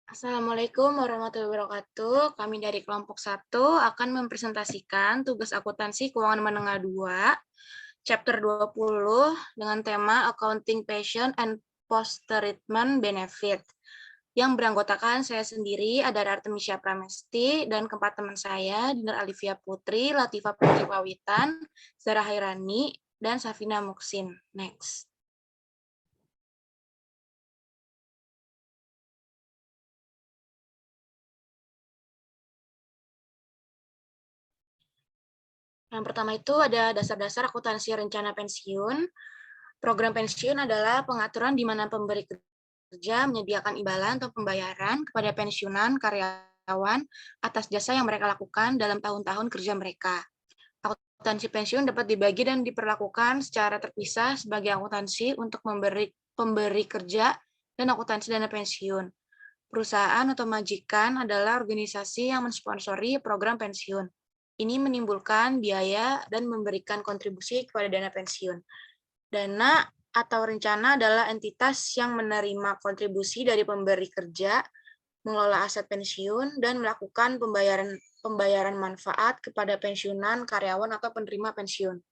Assalamualaikum warahmatullahi wabarakatuh. Kami dari kelompok 1 akan mempresentasikan tugas akuntansi keuangan menengah 2, chapter 20 dengan tema Accounting Passion and Post-Treatment Benefit. Yang beranggotakan saya sendiri ada Artemisya Pramesti dan keempat teman saya, Dinar Alivia Putri, Latifah Putri Pawitan, Zara Hairani, dan Safina Muksin. Next. Yang pertama itu ada dasar-dasar akuntansi rencana pensiun. Program pensiun adalah pengaturan di mana pemberi kerja menyediakan imbalan atau pembayaran kepada pensiunan karyawan atas jasa yang mereka lakukan dalam tahun-tahun kerja mereka. Akuntansi pensiun dapat dibagi dan diperlakukan secara terpisah sebagai akuntansi untuk pemberi kerja dan akuntansi dana pensiun. Perusahaan atau majikan adalah organisasi yang mensponsori program pensiun. Ini menimbulkan biaya dan memberikan kontribusi kepada dana pensiun. Dana atau rencana adalah entitas yang menerima kontribusi dari pemberi kerja, mengelola aset pensiun, dan melakukan pembayaran manfaat kepada pensiunan, karyawan, atau penerima pensiun.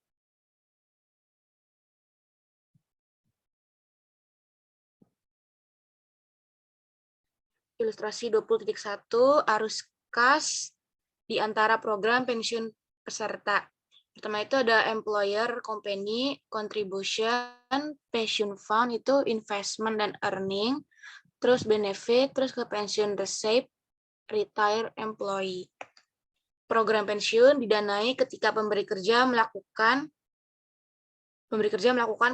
Ilustrasi 20.1 arus kas di antara program pensiun peserta. Pertama itu ada employer company contribution, pension fund itu investment dan earning, terus benefit, terus ke pensiun receipt, retire employee. Program pensiun didanai ketika pemberi kerja melakukan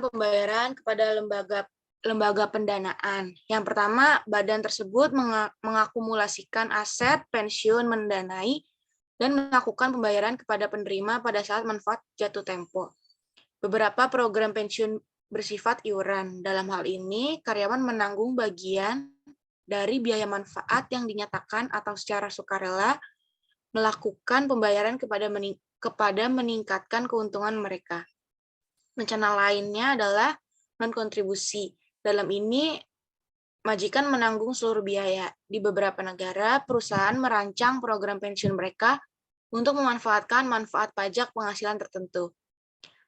pembayaran kepada lembaga pendanaan. Yang pertama, badan tersebut mengakumulasikan aset pensiun mendanai dan melakukan pembayaran kepada penerima pada saat manfaat jatuh tempo. Beberapa program pensiun bersifat iuran. Dalam hal ini, karyawan menanggung bagian dari biaya manfaat yang dinyatakan atau secara sukarela melakukan pembayaran kepada meningkatkan keuntungan mereka. Rencana lainnya adalah non-kontribusi. Dalam ini, majikan menanggung seluruh biaya. Di beberapa negara, perusahaan merancang program pensiun mereka untuk memanfaatkan manfaat pajak penghasilan tertentu.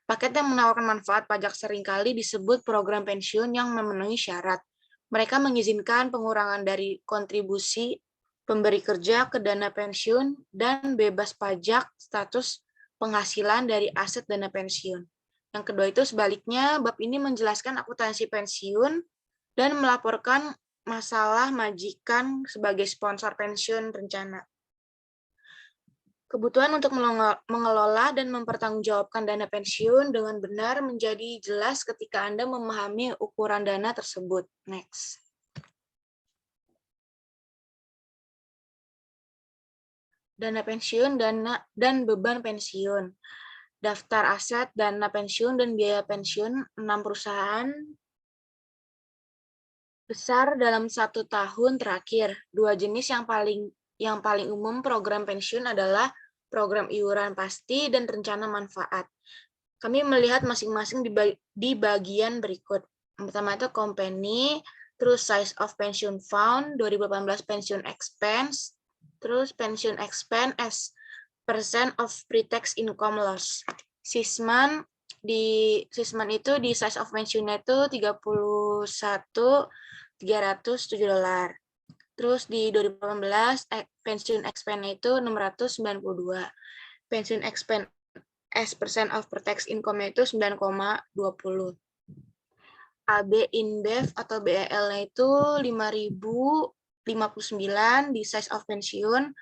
Paket yang menawarkan manfaat pajak seringkali disebut program pensiun yang memenuhi syarat. Mereka mengizinkan pengurangan dari kontribusi pemberi kerja ke dana pensiun dan bebas pajak status penghasilan dari aset dana pensiun. Yang kedua itu sebaliknya, bab ini menjelaskan akuntansi pensiun dan melaporkan masalah majikan sebagai sponsor pensiun rencana. Kebutuhan untuk mengelola dan mempertanggungjawabkan dana pensiun dengan benar menjadi jelas ketika Anda memahami ukuran dana tersebut. Next. Dana pensiun, dan beban pensiun. Daftar aset, dana pensiun, dan biaya pensiun 6 perusahaan besar dalam 1 tahun terakhir. Dua jenis yang paling umum program pensiun adalah program iuran pasti dan rencana manfaat. Kami melihat masing-masing di bagian berikut. Yang pertama itu company, terus size of pension fund, 2018 pension expense, terus pension expense as percent of pre-tax income loss. Sisman itu di size of pensiunnya itu 31.307 $. Terus di 2018 pensiun expense itu 692. Pensiun expense as percent of pre-tax income itu 9,20. AB InBev atau BEL-nya itu 5.059 di size of pensiun,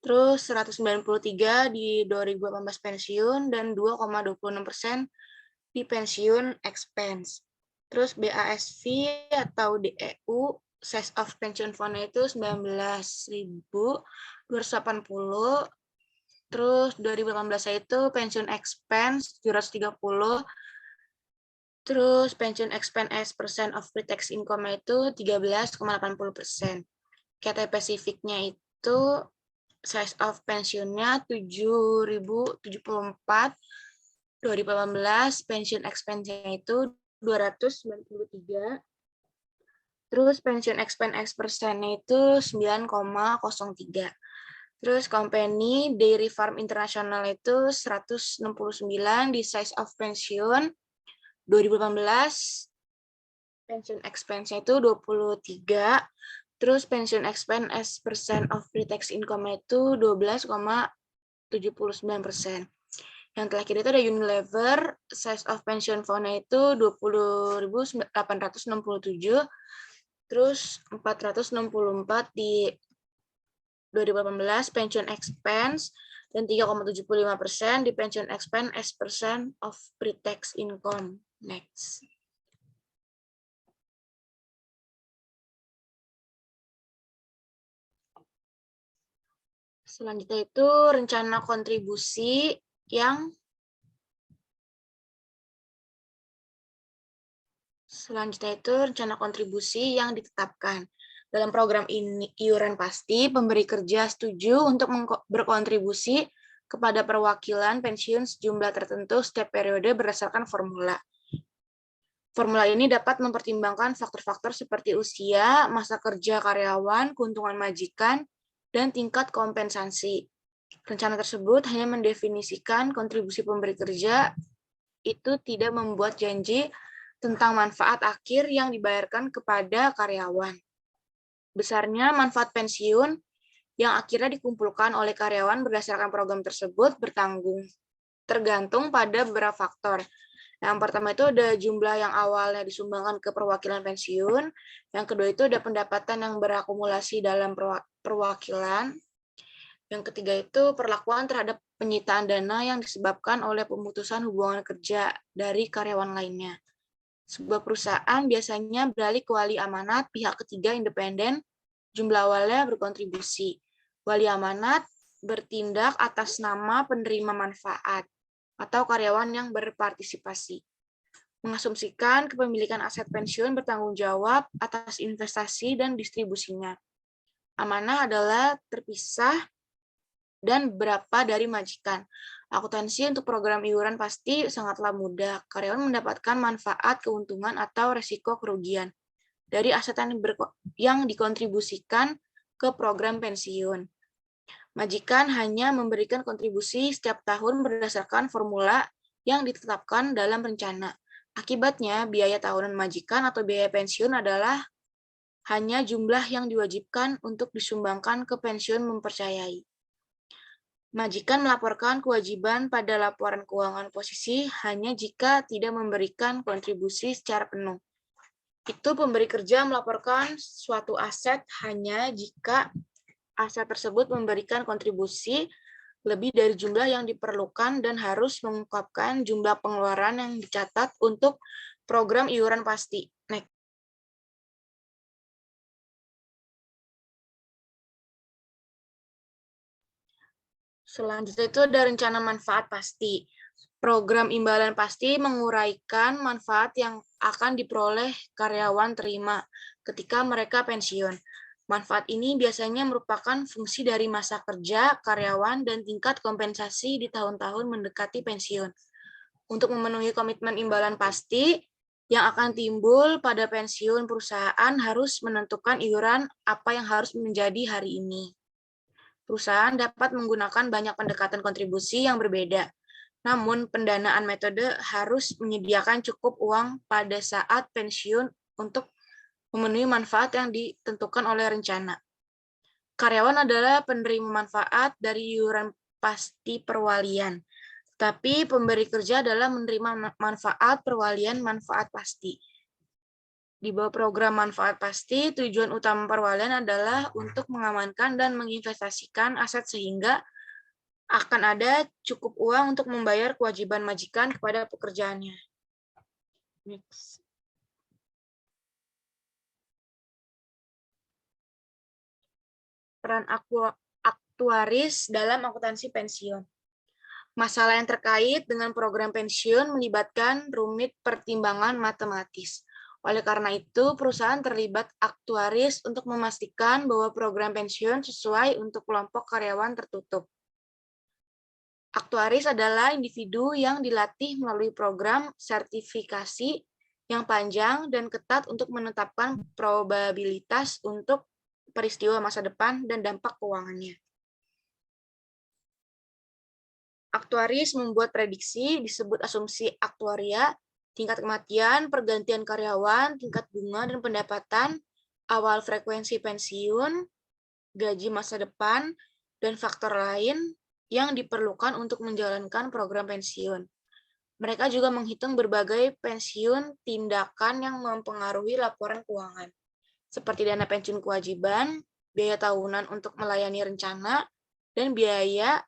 terus 193 di 2018 pensiun, dan 2,26% di pensiun expense. Terus BASV atau DEU, size of pension fund itu 19.280. Terus 2018 itu pensiun expense 730. Terus pensiun expense as percent of pre-tax income itu 13,80%. KT Pacific-nya itu size of pensiunnya 7.074. 2018 pensiun expense-nya itu 293. Terus pensiun expense persennya itu 9,03. Terus company Dairy Farm International itu 169 di size of pensiun 2018. Pensiun expense-nya itu 23. Terus pensiun expense as percent of pre-tax income itu 12,79%. Yang terakhir itu ada Unilever, size of pension fund-nya itu 20.867, terus 464 di 2018 pension expense, dan 3,75% di pension expense as percent of pre-tax income. Next. Selanjutnya itu rencana kontribusi yang ditetapkan. Dalam program ini, iuran pasti, pemberi kerja setuju untuk berkontribusi kepada perwakilan pensiun sejumlah tertentu setiap periode berdasarkan formula. Formula ini dapat mempertimbangkan faktor-faktor seperti usia, masa kerja karyawan, keuntungan majikan, dan tingkat kompensasi. Rencana tersebut hanya mendefinisikan kontribusi pemberi kerja itu tidak membuat janji tentang manfaat akhir yang dibayarkan kepada karyawan. Besarnya manfaat pensiun yang akhirnya dikumpulkan oleh karyawan berdasarkan program tersebut tergantung pada beberapa faktor. Yang pertama itu ada jumlah yang awalnya disumbangkan ke perwakilan pensiun. Yang kedua itu ada pendapatan yang berakumulasi dalam perwakilan. Yang ketiga itu perlakuan terhadap penyitaan dana yang disebabkan oleh pemutusan hubungan kerja dari karyawan lainnya. Sebuah perusahaan biasanya beralih ke wali amanat pihak ketiga independen, jumlah awalnya berkontribusi. Wali amanat bertindak atas nama penerima manfaat atau karyawan yang berpartisipasi. Mengasumsikan kepemilikan aset pensiun bertanggung jawab atas investasi dan distribusinya. Amanah adalah terpisah dan berapa dari majikan. Akuntansi untuk program iuran pasti sangatlah mudah. Karyawan mendapatkan manfaat, keuntungan, atau resiko kerugian dari aset yang dikontribusikan ke program pensiun. Majikan hanya memberikan kontribusi setiap tahun berdasarkan formula yang ditetapkan dalam rencana. Akibatnya, biaya tahunan majikan atau biaya pensiun adalah hanya jumlah yang diwajibkan untuk disumbangkan ke pensiun mempercayai. Majikan melaporkan kewajiban pada laporan keuangan posisi hanya jika tidak memberikan kontribusi secara penuh. Itu pemberi kerja melaporkan suatu aset hanya jika aset tersebut memberikan kontribusi lebih dari jumlah yang diperlukan dan harus mengungkapkan jumlah pengeluaran yang dicatat untuk program iuran pasti. Next. Selanjutnya itu ada rencana manfaat pasti. Program imbalan pasti menguraikan manfaat yang akan diperoleh karyawan terima ketika mereka pensiun. Manfaat ini biasanya merupakan fungsi dari masa kerja karyawan dan tingkat kompensasi di tahun-tahun mendekati pensiun. Untuk memenuhi komitmen imbalan pasti yang akan timbul pada pensiun, perusahaan harus menentukan iuran apa yang harus menjadi hari ini. Perusahaan dapat menggunakan banyak pendekatan kontribusi yang berbeda. Namun, pendanaan metode harus menyediakan cukup uang pada saat pensiun untuk memenuhi manfaat yang ditentukan oleh rencana. Karyawan adalah penerima manfaat dari iuran pasti perwalian, tapi pemberi kerja adalah menerima manfaat perwalian manfaat pasti. Di bawah program manfaat pasti, tujuan utama perwalian adalah untuk mengamankan dan menginvestasikan aset sehingga akan ada cukup uang untuk membayar kewajiban majikan kepada pekerjaannya. Next. Peran aktuaris dalam akuntansi pensiun. Masalah yang terkait dengan program pensiun melibatkan rumit pertimbangan matematis. Oleh karena itu, perusahaan terlibat aktuaris untuk memastikan bahwa program pensiun sesuai untuk kelompok karyawan tertutup. Aktuaris adalah individu yang dilatih melalui program sertifikasi yang panjang dan ketat untuk menetapkan probabilitas untuk peristiwa masa depan dan dampak keuangannya. Aktuaris membuat prediksi, disebut asumsi aktuaria, tingkat kematian, pergantian karyawan, tingkat bunga dan pendapatan, awal frekuensi pensiun, gaji masa depan, dan faktor lain yang diperlukan untuk menjalankan program pensiun. Mereka juga menghitung berbagai pensiun tindakan yang mempengaruhi laporan keuangan, seperti dana pensiun kewajiban, biaya tahunan untuk melayani rencana, dan biaya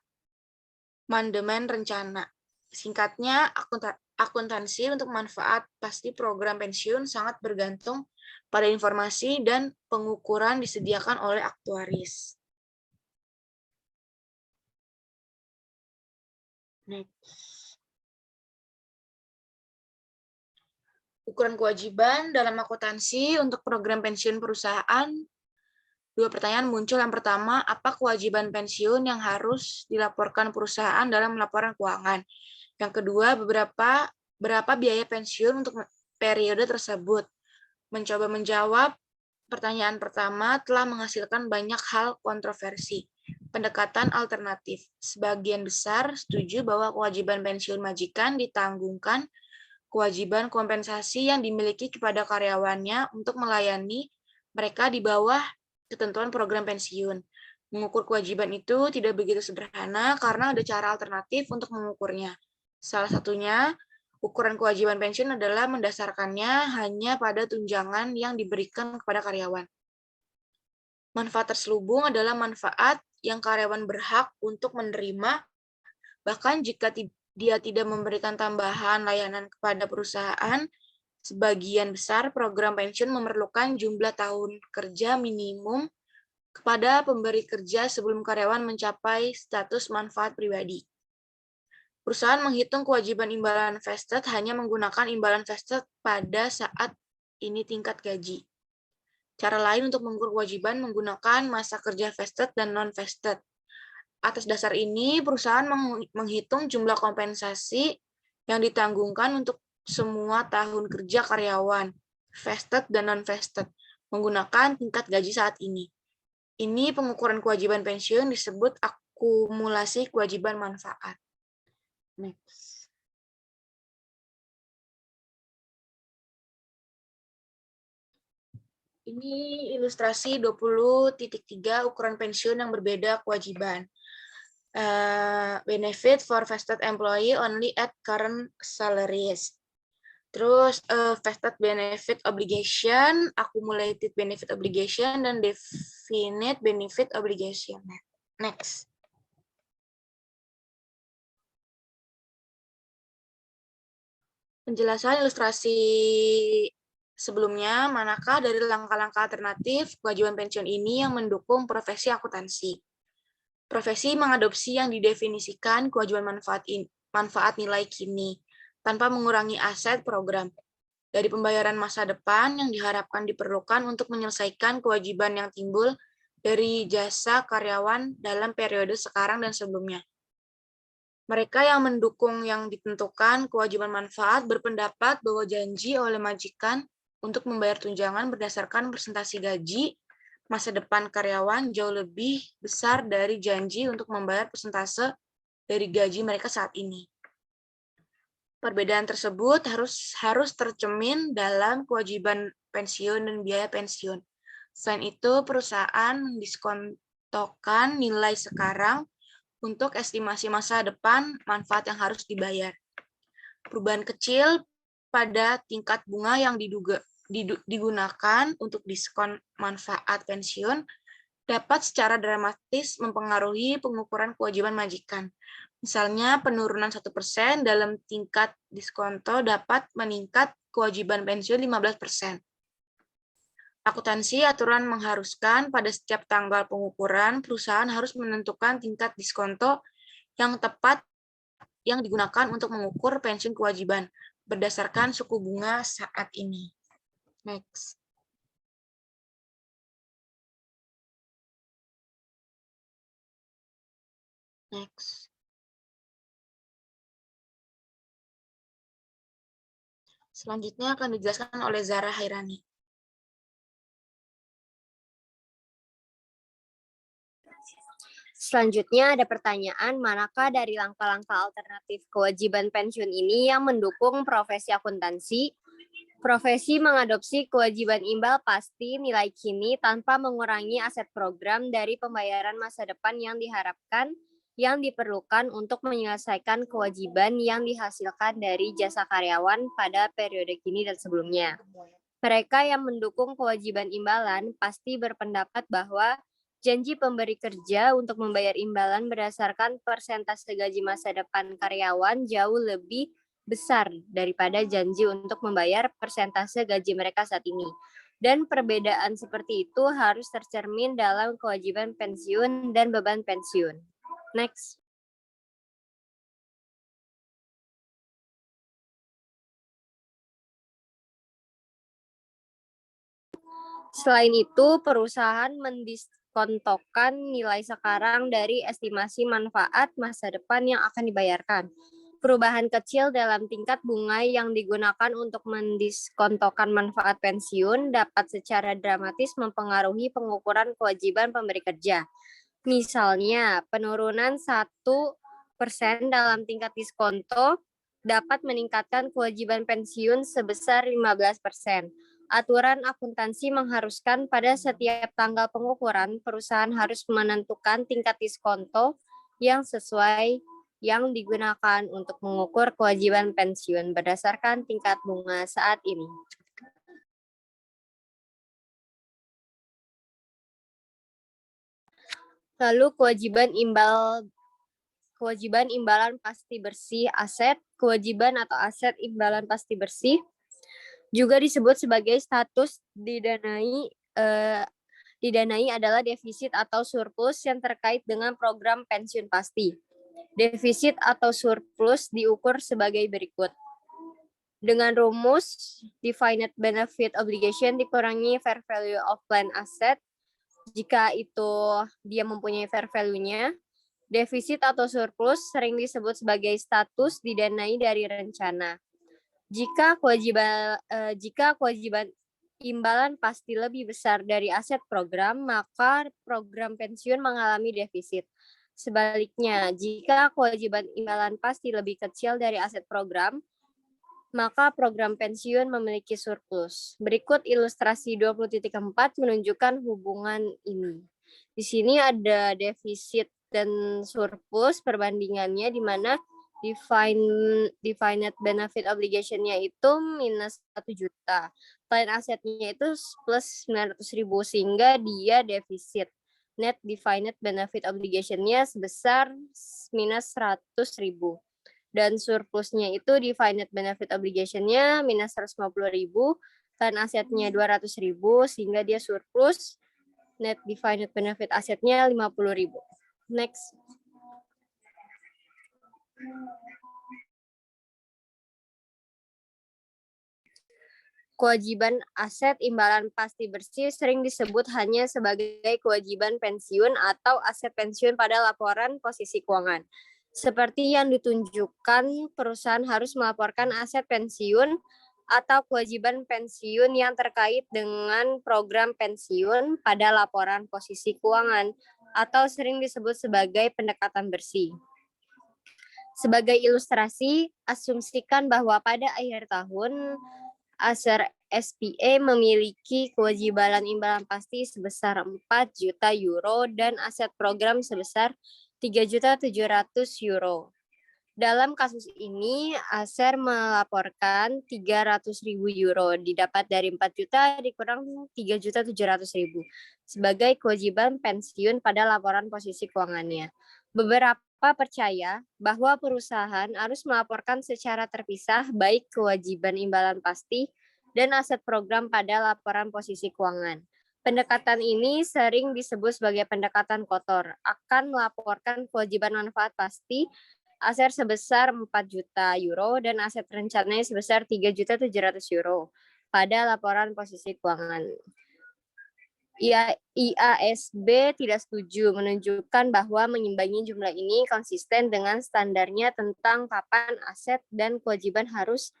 manajemen rencana. Singkatnya, akuntansi untuk manfaat pasti program pensiun sangat bergantung pada informasi dan pengukuran disediakan oleh aktuaris. Next. Ukuran kewajiban dalam akuntansi untuk program pensiun perusahaan. Dua pertanyaan muncul. Yang pertama, apa kewajiban pensiun yang harus dilaporkan perusahaan dalam laporan keuangan? Yang kedua, berapa biaya pensiun untuk periode tersebut? Mencoba menjawab pertanyaan pertama telah menghasilkan banyak hal kontroversi. Pendekatan alternatif. Sebagian besar setuju bahwa kewajiban pensiun majikan ditanggungkan kewajiban kompensasi yang dimiliki kepada karyawannya untuk melayani mereka di bawah ketentuan program pensiun. Mengukur kewajiban itu tidak begitu sederhana karena ada cara alternatif untuk mengukurnya. Salah satunya, ukuran kewajiban pensiun adalah mendasarkannya hanya pada tunjangan yang diberikan kepada karyawan. Manfaat terselubung adalah manfaat yang karyawan berhak untuk menerima, bahkan jika dia tidak memberikan tambahan layanan kepada perusahaan. Sebagian besar program pensiun memerlukan jumlah tahun kerja minimum kepada pemberi kerja sebelum karyawan mencapai status manfaat pribadi. Perusahaan menghitung kewajiban imbalan vested hanya menggunakan imbalan vested pada saat ini tingkat gaji. Cara lain untuk mengukur kewajiban menggunakan masa kerja vested dan non-vested. Atas dasar ini, perusahaan menghitung jumlah kompensasi yang ditanggungkan untuk semua tahun kerja karyawan, vested dan non-vested, menggunakan tingkat gaji saat ini. Ini pengukuran kewajiban pensiun disebut akumulasi kewajiban manfaat. Next. Ini ilustrasi 20.3 ukuran pensiun yang berbeda kewajiban. Benefit for vested employee only at current salaries. Terus vested benefit obligation, accumulated benefit obligation, dan definite benefit obligation. Next. Penjelasan ilustrasi sebelumnya, manakah dari langkah-langkah alternatif kewajiban pensiun ini yang mendukung profesi akuntansi? Profesi mengadopsi yang didefinisikan kewajiban manfaat nilai kini, tanpa mengurangi aset program. Dari pembayaran masa depan yang diharapkan diperlukan untuk menyelesaikan kewajiban yang timbul dari jasa karyawan dalam periode sekarang dan sebelumnya. Mereka yang mendukung yang ditentukan kewajiban manfaat berpendapat bahwa janji oleh majikan untuk membayar tunjangan berdasarkan presentasi gaji masa depan karyawan jauh lebih besar dari janji untuk membayar persentase dari gaji mereka saat ini. Perbedaan tersebut harus tercermin dalam kewajiban pensiun dan biaya pensiun. Selain itu, perusahaan mendiskontokan nilai sekarang untuk estimasi masa depan manfaat yang harus dibayar. Perubahan kecil pada tingkat bunga yang digunakan untuk diskon manfaat pensiun dapat secara dramatis mempengaruhi pengukuran kewajiban majikan. Misalnya, penurunan 1% dalam tingkat diskonto dapat meningkat kewajiban pensiun 15%. Akuntansi aturan mengharuskan pada setiap tanggal pengukuran, perusahaan harus menentukan tingkat diskonto yang tepat yang digunakan untuk mengukur pensiun kewajiban berdasarkan suku bunga saat ini. Next. Next. Selanjutnya akan dijelaskan oleh Zara Hairani. Selanjutnya ada pertanyaan, manakah dari langkah-langkah alternatif kewajiban pensiun ini yang mendukung profesi akuntansi? Profesi mengadopsi kewajiban imbal pasti nilai kini tanpa mengurangi aset program dari pembayaran masa depan yang diharapkan yang diperlukan untuk menyelesaikan kewajiban yang dihasilkan dari jasa karyawan pada periode kini dan sebelumnya. Mereka yang mendukung kewajiban imbalan pasti berpendapat bahwa janji pemberi kerja untuk membayar imbalan berdasarkan persentase gaji masa depan karyawan jauh lebih besar daripada janji untuk membayar persentase gaji mereka saat ini. Dan perbedaan seperti itu harus tercermin dalam kewajiban pensiun dan beban pensiun. Next. Selain itu, perusahaan mendiskontokan nilai sekarang dari estimasi manfaat masa depan yang akan dibayarkan. Perubahan kecil dalam tingkat bunga yang digunakan untuk mendiskontokan manfaat pensiun dapat secara dramatis mempengaruhi pengukuran kewajiban pemberi kerja. Misalnya, penurunan 1% dalam tingkat diskonto dapat meningkatkan kewajiban pensiun sebesar 15%. Aturan akuntansi mengharuskan pada setiap tanggal pengukuran, perusahaan harus menentukan tingkat diskonto yang sesuai yang digunakan untuk mengukur kewajiban pensiun berdasarkan tingkat bunga saat ini. Lalu kewajiban imbalan pasti bersih aset, kewajiban atau aset imbalan pasti bersih juga disebut sebagai status didanai adalah defisit atau surplus yang terkait dengan program pensiun pasti. Defisit atau surplus diukur sebagai berikut. Dengan rumus defined benefit obligation dikurangi fair value of plan asset, jika itu dia mempunyai fair value-nya. Defisit atau surplus sering disebut sebagai status didanai dari rencana. Jika kewajiban imbalan pasti lebih besar dari aset program, maka program pensiun mengalami defisit. Sebaliknya, jika kewajiban imbalan pasti lebih kecil dari aset program, maka program pensiun memiliki surplus. Berikut ilustrasi 20.4 menunjukkan hubungan ini. Di sini ada defisit dan surplus perbandingannya, di mana defined benefit obligation-nya itu minus 1 juta. Plan asetnya itu plus 900.000 sehingga dia defisit. Net defined benefit obligation-nya sebesar minus 100.000. Dan surplusnya itu defined benefit obligation-nya minus 150.000, plan asetnya 200.000 sehingga dia surplus. Net defined benefit asetnya 50.000. Next. Kewajiban aset imbalan pasti bersih sering disebut hanya sebagai kewajiban pensiun atau aset pensiun pada laporan posisi keuangan. Seperti yang ditunjukkan, perusahaan harus melaporkan aset pensiun atau kewajiban pensiun yang terkait dengan program pensiun pada laporan posisi keuangan atau sering disebut sebagai pendekatan bersih. Sebagai ilustrasi, asumsikan bahwa pada akhir tahun Acer SPA memiliki kewajiban imbalan pasti sebesar 4 juta euro dan aset program sebesar 3.700.000 euro. Dalam kasus ini, Acer melaporkan 300.000 euro didapat dari 4 juta dikurang 3.700.000 sebagai kewajiban pensiun pada laporan posisi keuangannya. Beberapa percaya bahwa perusahaan harus melaporkan secara terpisah baik kewajiban imbalan pasti dan aset program pada laporan posisi keuangan. Pendekatan ini sering disebut sebagai pendekatan kotor, akan melaporkan kewajiban manfaat pasti aset sebesar 4 juta euro dan aset rencananya sebesar 3.700.000 euro pada laporan posisi keuangan. IASB tidak setuju, menunjukkan bahwa mengimbangi jumlah ini konsisten dengan standarnya tentang kapan aset dan kewajiban harus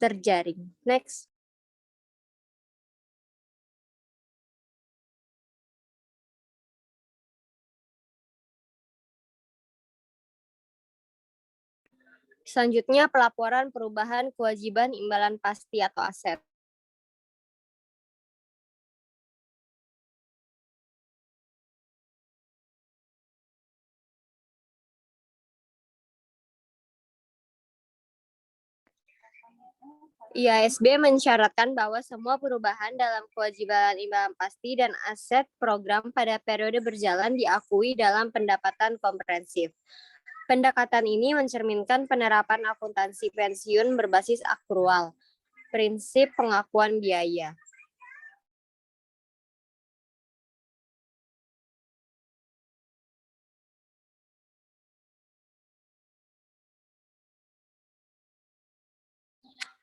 terjaring. Next. Selanjutnya, pelaporan perubahan kewajiban imbalan pasti atau aset. IASB mensyaratkan bahwa semua perubahan dalam kewajiban imbalan pasti dan aset program pada periode berjalan diakui dalam pendapatan komprehensif. Pendekatan ini mencerminkan penerapan akuntansi pensiun berbasis akrual, prinsip pengakuan biaya.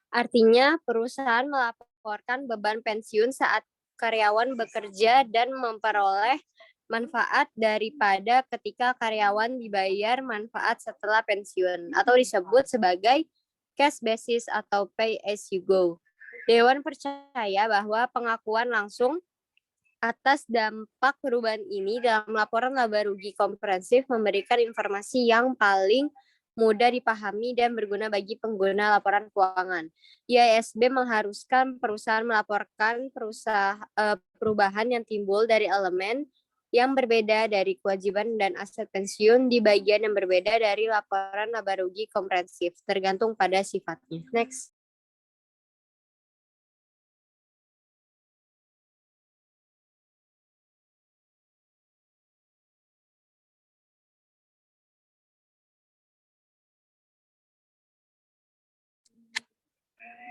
Artinya, perusahaan melaporkan beban pensiun saat karyawan bekerja dan memperoleh manfaat daripada ketika karyawan dibayar manfaat setelah pensiun, atau disebut sebagai cash basis atau pay as you go. Dewan percaya bahwa pengakuan langsung atas dampak perubahan ini dalam laporan laba rugi komprehensif memberikan informasi yang paling mudah dipahami dan berguna bagi pengguna laporan keuangan. IASB mengharuskan perusahaan melaporkan perubahan yang timbul dari elemen yang berbeda dari kewajiban dan aset pensiun di bagian yang berbeda dari laporan laba rugi komprehensif, tergantung pada sifatnya. Next.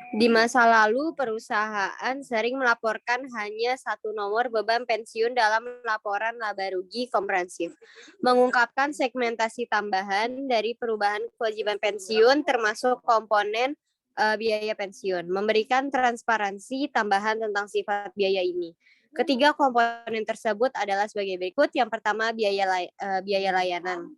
Di masa lalu, perusahaan sering melaporkan hanya satu nomor beban pensiun dalam laporan laba rugi komprehensif, mengungkapkan segmentasi tambahan dari perubahan kewajiban pensiun termasuk komponen biaya pensiun, memberikan transparansi tambahan tentang sifat biaya ini. Ketiga komponen tersebut adalah sebagai berikut. Yang pertama, biaya layanan.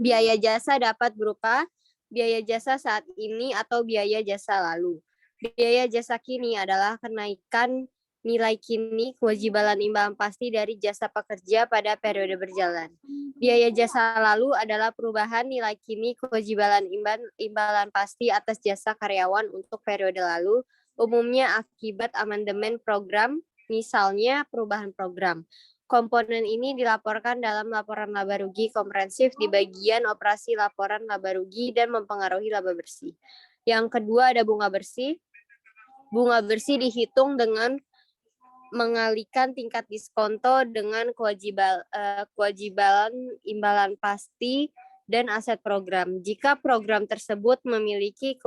Biaya jasa dapat berupa biaya jasa saat ini atau biaya jasa lalu. Biaya jasa kini adalah kenaikan nilai kini kewajiban imbalan pasti dari jasa pekerja pada periode berjalan. Biaya jasa lalu adalah perubahan nilai kini kewajiban imbalan pasti atas jasa karyawan untuk periode lalu, umumnya akibat amandemen program, misalnya perubahan program. Komponen ini dilaporkan dalam laporan laba rugi komprehensif di bagian operasi laporan laba rugi dan mempengaruhi laba bersih. Yang kedua ada bunga bersih. Bunga bersih dihitung dengan mengalihkan tingkat diskonto dengan kewajiban imbalan pasti dan aset program. Jika program tersebut memiliki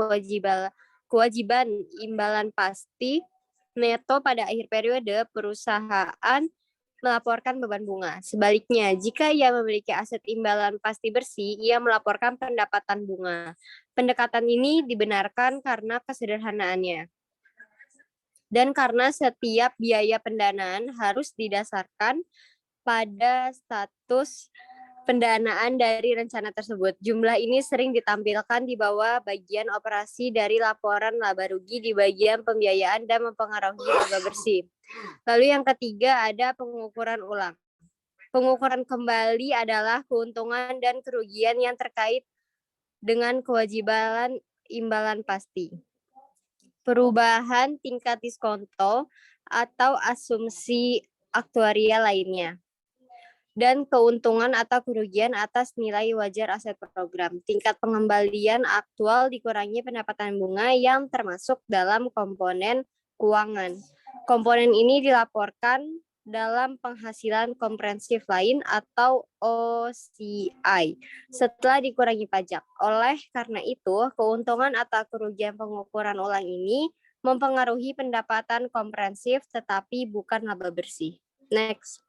kewajiban imbalan pasti neto pada akhir periode, perusahaan melaporkan beban bunga. Sebaliknya, jika ia memiliki aset imbalan pasti bersih, ia melaporkan pendapatan bunga. Pendekatan ini dibenarkan karena kesederhanaannya. Dan karena setiap biaya pendanaan harus didasarkan pada status pendanaan dari rencana tersebut. Jumlah ini sering ditampilkan di bawah bagian operasi dari laporan laba rugi di bagian pembiayaan dan mempengaruhi laba bersih. Lalu yang ketiga ada pengukuran ulang. Pengukuran kembali adalah keuntungan dan kerugian yang terkait dengan kewajiban imbalan pasti. Perubahan tingkat diskonto atau asumsi aktuarial lainnya, dan keuntungan atau kerugian atas nilai wajar aset program. Tingkat pengembalian aktual dikurangi pendapatan bunga yang termasuk dalam komponen keuangan. Komponen ini dilaporkan dalam penghasilan komprehensif lain atau OCI setelah dikurangi pajak. Oleh karena itu, keuntungan atau kerugian pengukuran ulang ini mempengaruhi pendapatan komprehensif tetapi bukan laba bersih. Next.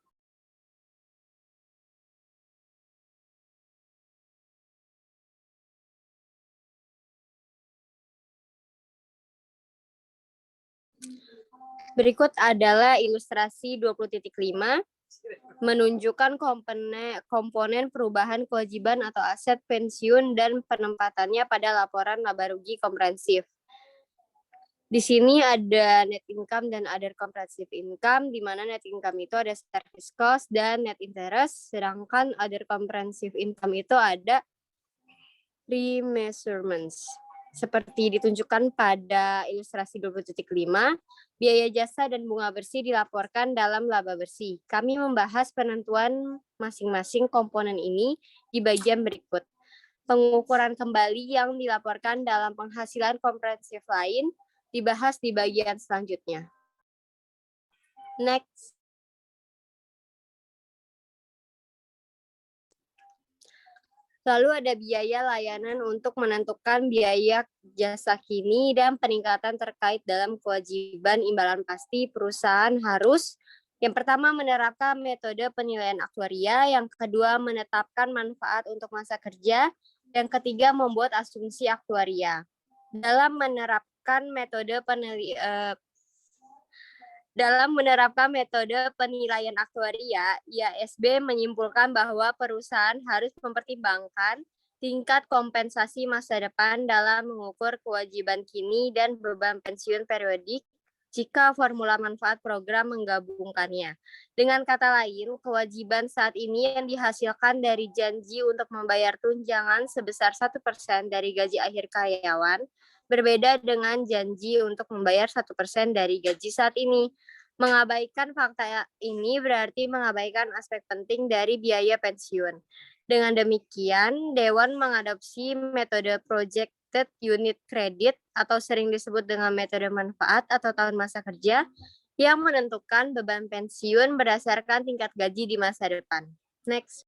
Berikut adalah ilustrasi 20.5 menunjukkan komponen perubahan kewajiban atau aset pensiun dan penempatannya pada laporan laba rugi komprehensif. Di sini ada net income dan other comprehensive income, di mana net income itu ada service cost dan net interest, sedangkan other comprehensive income itu ada remeasurements. Seperti ditunjukkan pada ilustrasi 20.5, biaya jasa dan bunga bersih dilaporkan dalam laba bersih. Kami membahas penentuan masing-masing komponen ini di bagian berikut. Pengukuran kembali yang dilaporkan dalam penghasilan komprehensif lain dibahas di bagian selanjutnya. Next. Lalu ada biaya layanan untuk menentukan biaya jasa kini dan peningkatan terkait dalam kewajiban imbalan pasti perusahaan harus yang pertama menerapkan metode penilaian aktuaria, yang kedua menetapkan manfaat untuk masa kerja, yang ketiga membuat asumsi aktuaria. Dalam menerapkan metode penilaian aktuaria, IASB menyimpulkan bahwa perusahaan harus mempertimbangkan tingkat kompensasi masa depan dalam mengukur kewajiban kini dan beban pensiun periodik jika formula manfaat program menggabungkannya. Dengan kata lain, kewajiban saat ini yang dihasilkan dari janji untuk membayar tunjangan sebesar 1% dari gaji akhir karyawan, berbeda dengan janji untuk membayar 1% dari gaji saat ini. Mengabaikan fakta ini berarti mengabaikan aspek penting dari biaya pensiun. Dengan demikian, Dewan mengadopsi metode Projected Unit Credit atau sering disebut dengan metode manfaat atau tahun masa kerja yang menentukan beban pensiun berdasarkan tingkat gaji di masa depan. Next.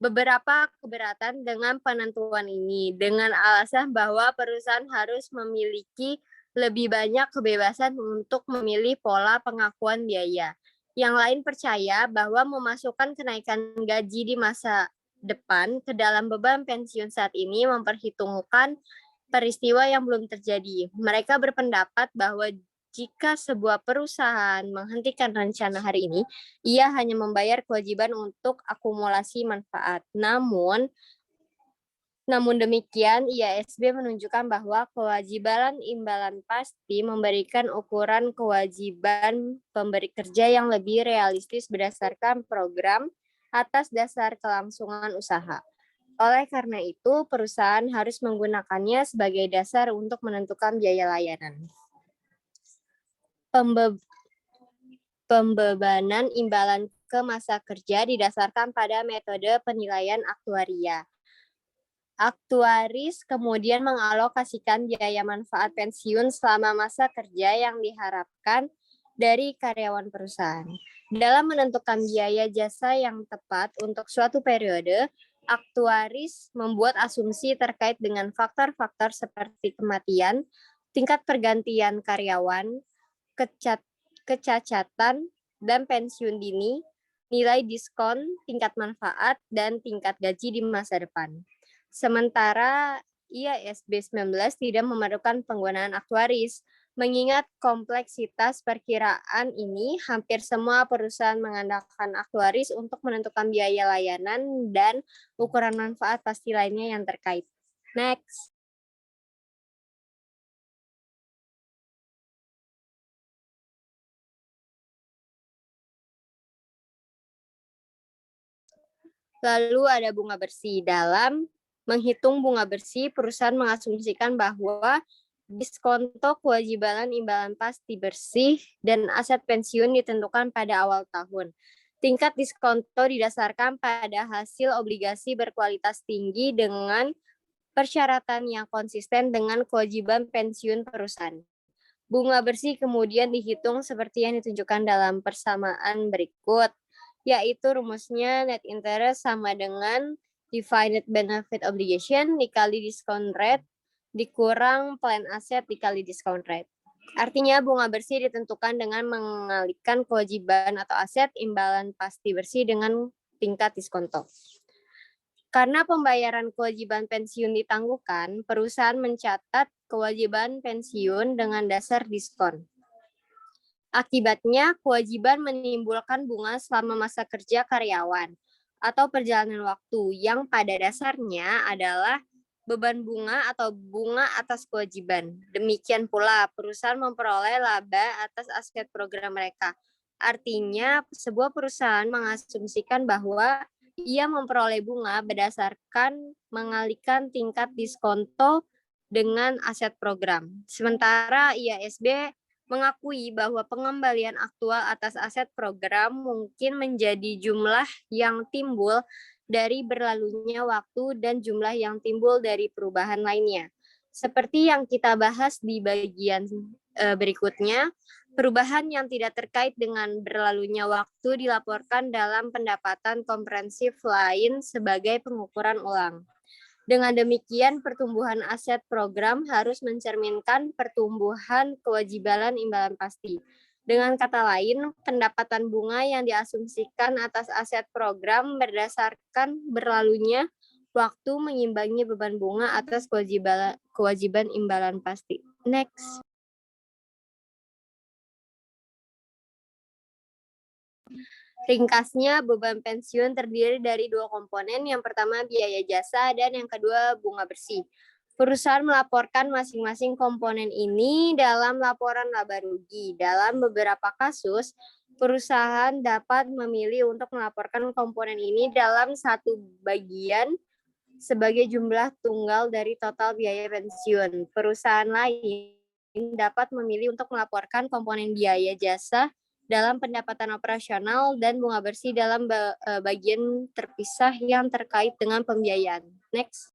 Beberapa keberatan dengan penentuan ini dengan alasan bahwa perusahaan harus memiliki lebih banyak kebebasan untuk memilih pola pengakuan biaya. Yang lain percaya bahwa memasukkan kenaikan gaji di masa depan ke dalam beban pensiun saat ini memperhitungkan peristiwa yang belum terjadi. Mereka berpendapat bahwa jika sebuah perusahaan menghentikan rencana hari ini, ia hanya membayar kewajiban untuk akumulasi manfaat. Namun demikian, IASB menunjukkan bahwa kewajiban imbalan pasti memberikan ukuran kewajiban pemberi kerja yang lebih realistis berdasarkan program atas dasar kelangsungan usaha. Oleh karena itu, perusahaan harus menggunakannya sebagai dasar untuk menentukan biaya layanan. Pembebanan imbalan ke masa kerja didasarkan pada metode penilaian aktuaria. Aktuaris kemudian mengalokasikan biaya manfaat pensiun selama masa kerja yang diharapkan dari karyawan perusahaan. Dalam menentukan biaya jasa yang tepat untuk suatu periode, aktuaris membuat asumsi terkait dengan faktor-faktor seperti kematian, tingkat pergantian karyawan, kecacatan, dan pensiun dini, nilai diskon, tingkat manfaat, dan tingkat gaji di masa depan. Sementara IASB 19 tidak memerlukan penggunaan aktuaris. Mengingat kompleksitas perkiraan ini, hampir semua perusahaan mengandalkan aktuaris untuk menentukan biaya layanan dan ukuran manfaat pasti lainnya yang terkait. Next. Lalu ada bunga bersih. Dalam menghitung bunga bersih, perusahaan mengasumsikan bahwa diskonto kewajiban imbalan pasti bersih dan aset pensiun ditentukan pada awal tahun. Tingkat diskonto didasarkan pada hasil obligasi berkualitas tinggi dengan persyaratan yang konsisten dengan kewajiban pensiun perusahaan. Bunga bersih kemudian dihitung seperti yang ditunjukkan dalam persamaan berikut, yaitu rumusnya net interest sama dengan defined benefit obligation dikali discount rate dikurang plan asset dikali discount rate. Artinya bunga bersih ditentukan dengan mengalihkan kewajiban atau aset imbalan pasti bersih dengan tingkat diskonto. Karena pembayaran kewajiban pensiun ditangguhkan, perusahaan mencatat kewajiban pensiun dengan dasar diskon. Akibatnya, kewajiban menimbulkan bunga selama masa kerja karyawan atau perjalanan waktu yang pada dasarnya adalah beban bunga atau bunga atas kewajiban. Demikian pula, perusahaan memperoleh laba atas aset program mereka. Artinya, sebuah perusahaan mengasumsikan bahwa ia memperoleh bunga berdasarkan mengalihkan tingkat diskonto dengan aset program. Sementara IASB mengakui bahwa pengembalian aktual atas aset program mungkin menjadi jumlah yang timbul dari berlalunya waktu dan jumlah yang timbul dari perubahan lainnya. Seperti yang kita bahas di bagian berikutnya, perubahan yang tidak terkait dengan berlalunya waktu dilaporkan dalam pendapatan komprehensif lain sebagai pengukuran ulang. Dengan demikian, pertumbuhan aset program harus mencerminkan pertumbuhan kewajiban imbalan pasti. Dengan kata lain, pendapatan bunga yang diasumsikan atas aset program berdasarkan berlalunya waktu mengimbangi beban bunga atas kewajiban imbalan pasti. Next. Ringkasnya, beban pensiun terdiri dari dua komponen. Yang pertama biaya jasa dan yang kedua bunga bersih. Perusahaan melaporkan masing-masing komponen ini dalam laporan laba rugi. Dalam beberapa kasus, perusahaan dapat memilih untuk melaporkan komponen ini dalam satu bagian sebagai jumlah tunggal dari total biaya pensiun. Perusahaan lain dapat memilih untuk melaporkan komponen biaya jasa dalam pendapatan operasional dan bunga bersih dalam bagian terpisah yang terkait dengan pembiayaan. Next.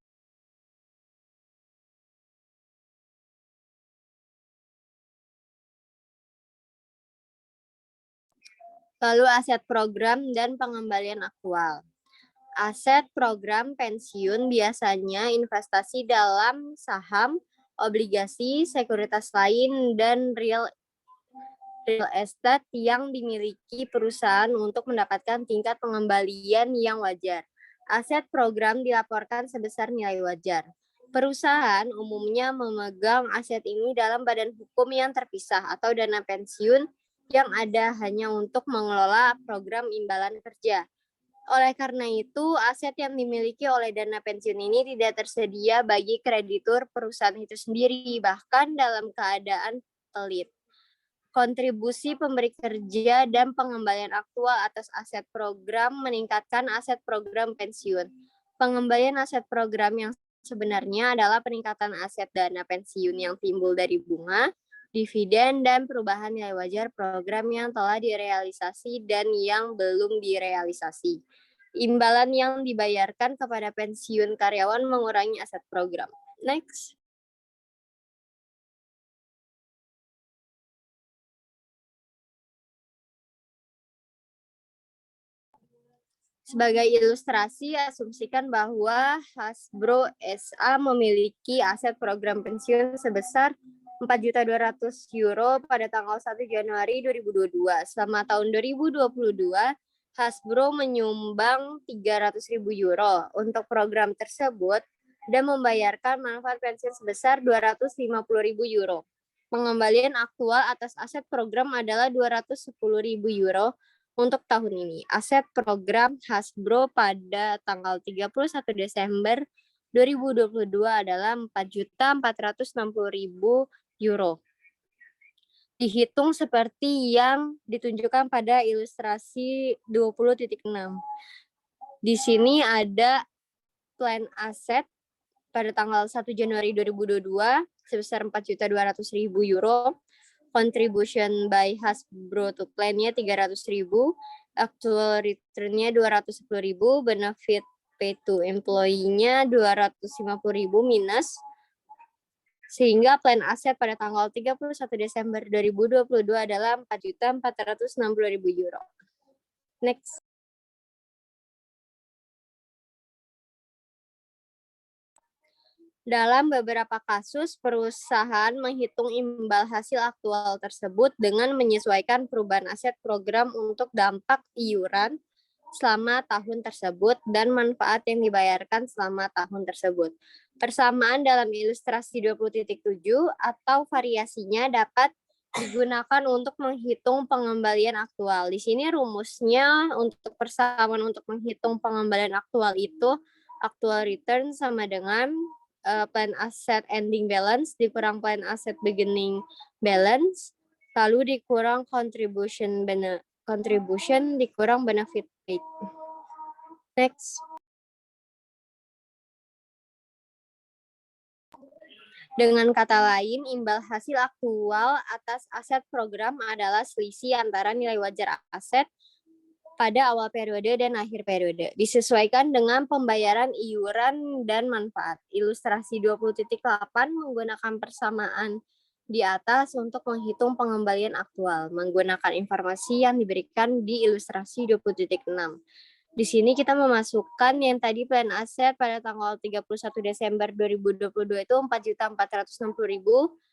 Lalu aset program dan pengembalian aktual. Aset program pensiun biasanya investasi dalam saham, obligasi, sekuritas lain, dan real estate yang dimiliki perusahaan untuk mendapatkan tingkat pengembalian yang wajar. Aset program dilaporkan sebesar nilai wajar. Perusahaan umumnya memegang aset ini dalam badan hukum yang terpisah atau dana pensiun yang ada hanya untuk mengelola program imbalan kerja. Oleh karena itu, aset yang dimiliki oleh dana pensiun ini tidak tersedia bagi kreditur perusahaan itu sendiri, bahkan dalam keadaan pelit. Kontribusi pemberi kerja dan pengembalian aktual atas aset program meningkatkan aset program pensiun. Pengembalian aset program yang sebenarnya adalah peningkatan aset dana pensiun yang timbul dari bunga, dividen, dan perubahan nilai wajar program yang telah direalisasi dan yang belum direalisasi. Imbalan yang dibayarkan kepada pensiun karyawan mengurangi aset program. Next. Sebagai ilustrasi, asumsikan bahwa Hasbro SA memiliki aset program pensiun sebesar 4.200.000 euro pada tanggal 1 Januari 2022. Selama tahun 2022, Hasbro menyumbang 300.000 euro untuk program tersebut dan membayarkan manfaat pensiun sebesar 250.000 euro. Pengembalian aktual atas aset program adalah 210.000 euro untuk tahun ini. Aset program Hasbro pada tanggal 31 Desember 2022 adalah 4.460.000 euro. Dihitung seperti yang ditunjukkan pada ilustrasi 20.6. Di sini ada plan aset pada tanggal 1 Januari 2022 sebesar 4.200.000 euro. Contribution by Hasbro to plan-nya 300.000, actual return-nya 210.000, benefit pay to employee-nya 250.000 minus, sehingga plan aset pada tanggal 31 Desember 2022 adalah 4.460.000 euro. Next. Dalam beberapa kasus, perusahaan menghitung imbal hasil aktual tersebut dengan menyesuaikan perubahan aset program untuk dampak iuran selama tahun tersebut dan manfaat yang dibayarkan selama tahun tersebut. Persamaan dalam ilustrasi 20.7 atau variasinya dapat digunakan untuk menghitung pengembalian aktual. Di sini rumusnya untuk persamaan untuk menghitung pengembalian aktual itu actual return sama dengan plan asset ending balance dikurang plan asset beginning balance, lalu dikurang contribution dikurang benefit rate. Next. Dengan kata lain, imbal hasil aktual atas aset program adalah selisih antara nilai wajar aset pada awal periode dan akhir periode, disesuaikan dengan pembayaran iuran dan manfaat. Ilustrasi 20.8 menggunakan persamaan di atas untuk menghitung pengembalian aktual, menggunakan informasi yang diberikan di ilustrasi 20.6. Di sini kita memasukkan yang tadi plan aset pada tanggal 31 Desember 2022 itu 4.460.000.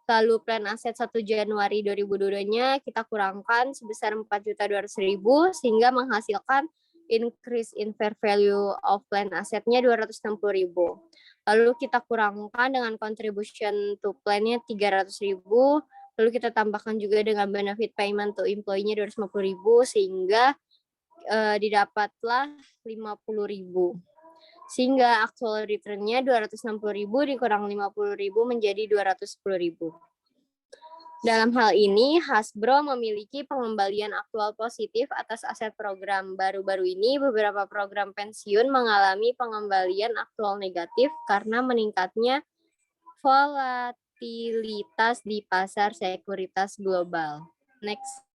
Lalu plan aset 1 Januari 2022-nya kita kurangkan sebesar 4.200.000 sehingga menghasilkan increase in fair value of plan asetnya 260.000. Lalu kita kurangkan dengan contribution to plan-nya 300.000. Lalu kita tambahkan juga dengan benefit payment to employee-nya 250.000 sehingga didapatlah 50.000. Sehingga actual return-nya 260.000 dikurang 50.000 menjadi 210.000. Dalam hal ini, Hasbro memiliki pengembalian aktual positif atas aset program. Baru-baru ini, beberapa program pensiun mengalami pengembalian aktual negatif karena meningkatnya volatilitas di pasar sekuritas global. Next.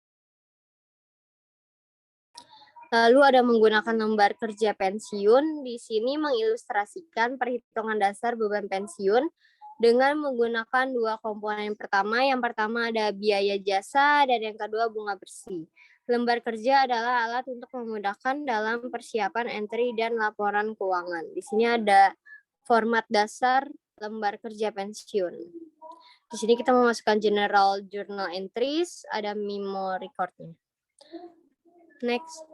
Lalu ada menggunakan lembar kerja pensiun. Di sini mengilustrasikan perhitungan dasar beban pensiun dengan menggunakan dua komponen. Yang pertama ada biaya jasa dan yang kedua bunga bersih. Lembar kerja adalah alat untuk memudahkan dalam persiapan entry dan laporan keuangan. Di sini ada format dasar lembar kerja pensiun. Di sini kita memasukkan general journal entries, ada memo recordnya. Next.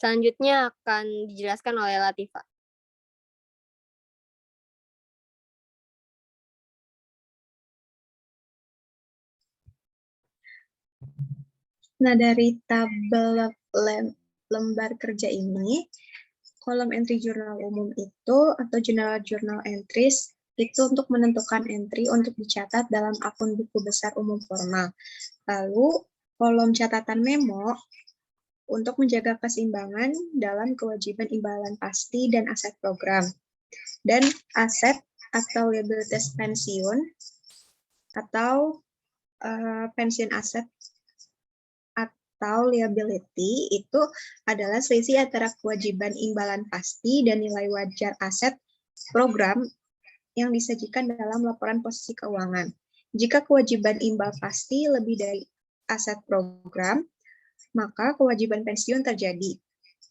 Selanjutnya akan dijelaskan oleh Latifa. Nah, dari tabel lembar kerja ini, kolom entry jurnal umum itu atau general journal entries itu untuk menentukan entry untuk dicatat dalam akun buku besar umum formal. Lalu, kolom catatan memo untuk menjaga keseimbangan dalam kewajiban imbalan pasti dan aset program. Dan aset atau liabilitas pensiun atau pensiun aset atau liability itu adalah selisih antara kewajiban imbalan pasti dan nilai wajar aset program yang disajikan dalam laporan posisi keuangan. Jika kewajiban imbal pasti lebih dari aset program, maka kewajiban pensiun terjadi.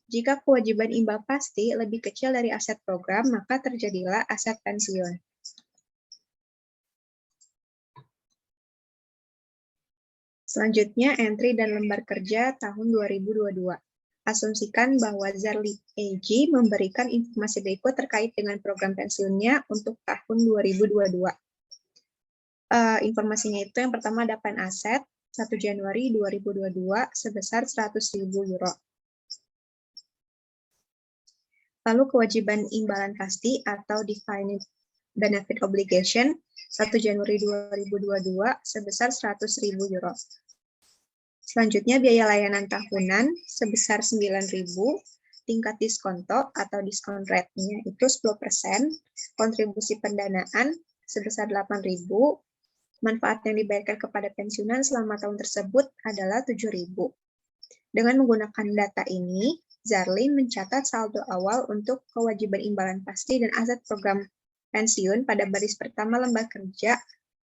Jika kewajiban imbal pasti lebih kecil dari aset program, maka terjadilah aset pensiun. Selanjutnya, entry dan lembar kerja tahun 2022. Asumsikan bahwa Zarli AG memberikan informasi berikut terkait dengan program pensiunnya untuk tahun 2022. Informasinya itu yang pertama ada plan aset 1 Januari 2022 sebesar 100.000 euro. Lalu kewajiban imbalan pasti atau defined benefit obligation 1 Januari 2022 sebesar 100.000 euro. Selanjutnya biaya layanan tahunan sebesar 9.000, tingkat diskonto atau discount rate-nya itu 10%, kontribusi pendanaan sebesar 8.000, manfaat yang dibayarkan kepada pensiunan selama tahun tersebut adalah 7.000. Dengan menggunakan data ini, Zarli mencatat saldo awal untuk kewajiban imbalan pasti dan aset program pensiun pada baris pertama lembar kerja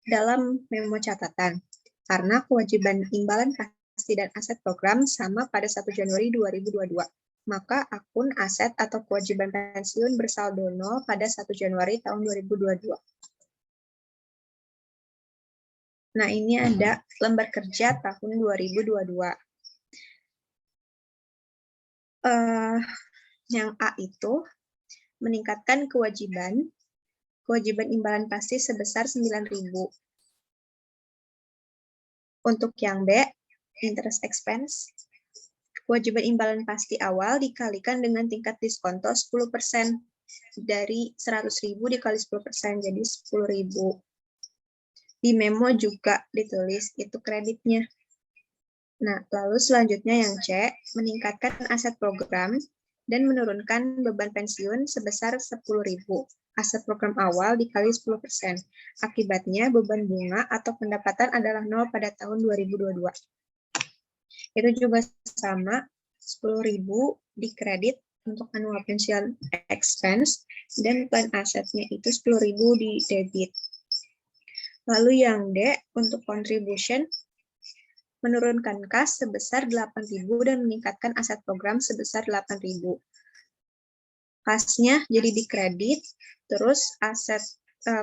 dalam memo catatan. Karena kewajiban imbalan pasti pasti dan aset program sama pada 1 Januari 2022. Maka akun aset atau kewajiban pensiun bersaldo 0 pada 1 Januari tahun 2022. Nah, ini ada lembar kerja tahun 2022. Yang A itu meningkatkan kewajiban imbalan pasti sebesar 9.000. Untuk yang B, interest expense, kewajiban imbalan pasti awal dikalikan dengan tingkat diskonto 10%. Dari 100.000 dikali 10%, jadi 10.000. Di memo juga ditulis itu kreditnya. Nah, lalu selanjutnya yang C, meningkatkan aset program dan menurunkan beban pensiun sebesar 10.000. Aset program awal dikali 10%. Akibatnya beban bunga atau pendapatan adalah 0 pada tahun 2022. Itu juga sama, 10.000 dikredit untuk annual pension expense dan plan asetnya itu 10.000 di debit. Lalu yang D, untuk contribution, menurunkan kas sebesar 8.000 dan meningkatkan aset program sebesar 8.000. Kasnya jadi dikredit, terus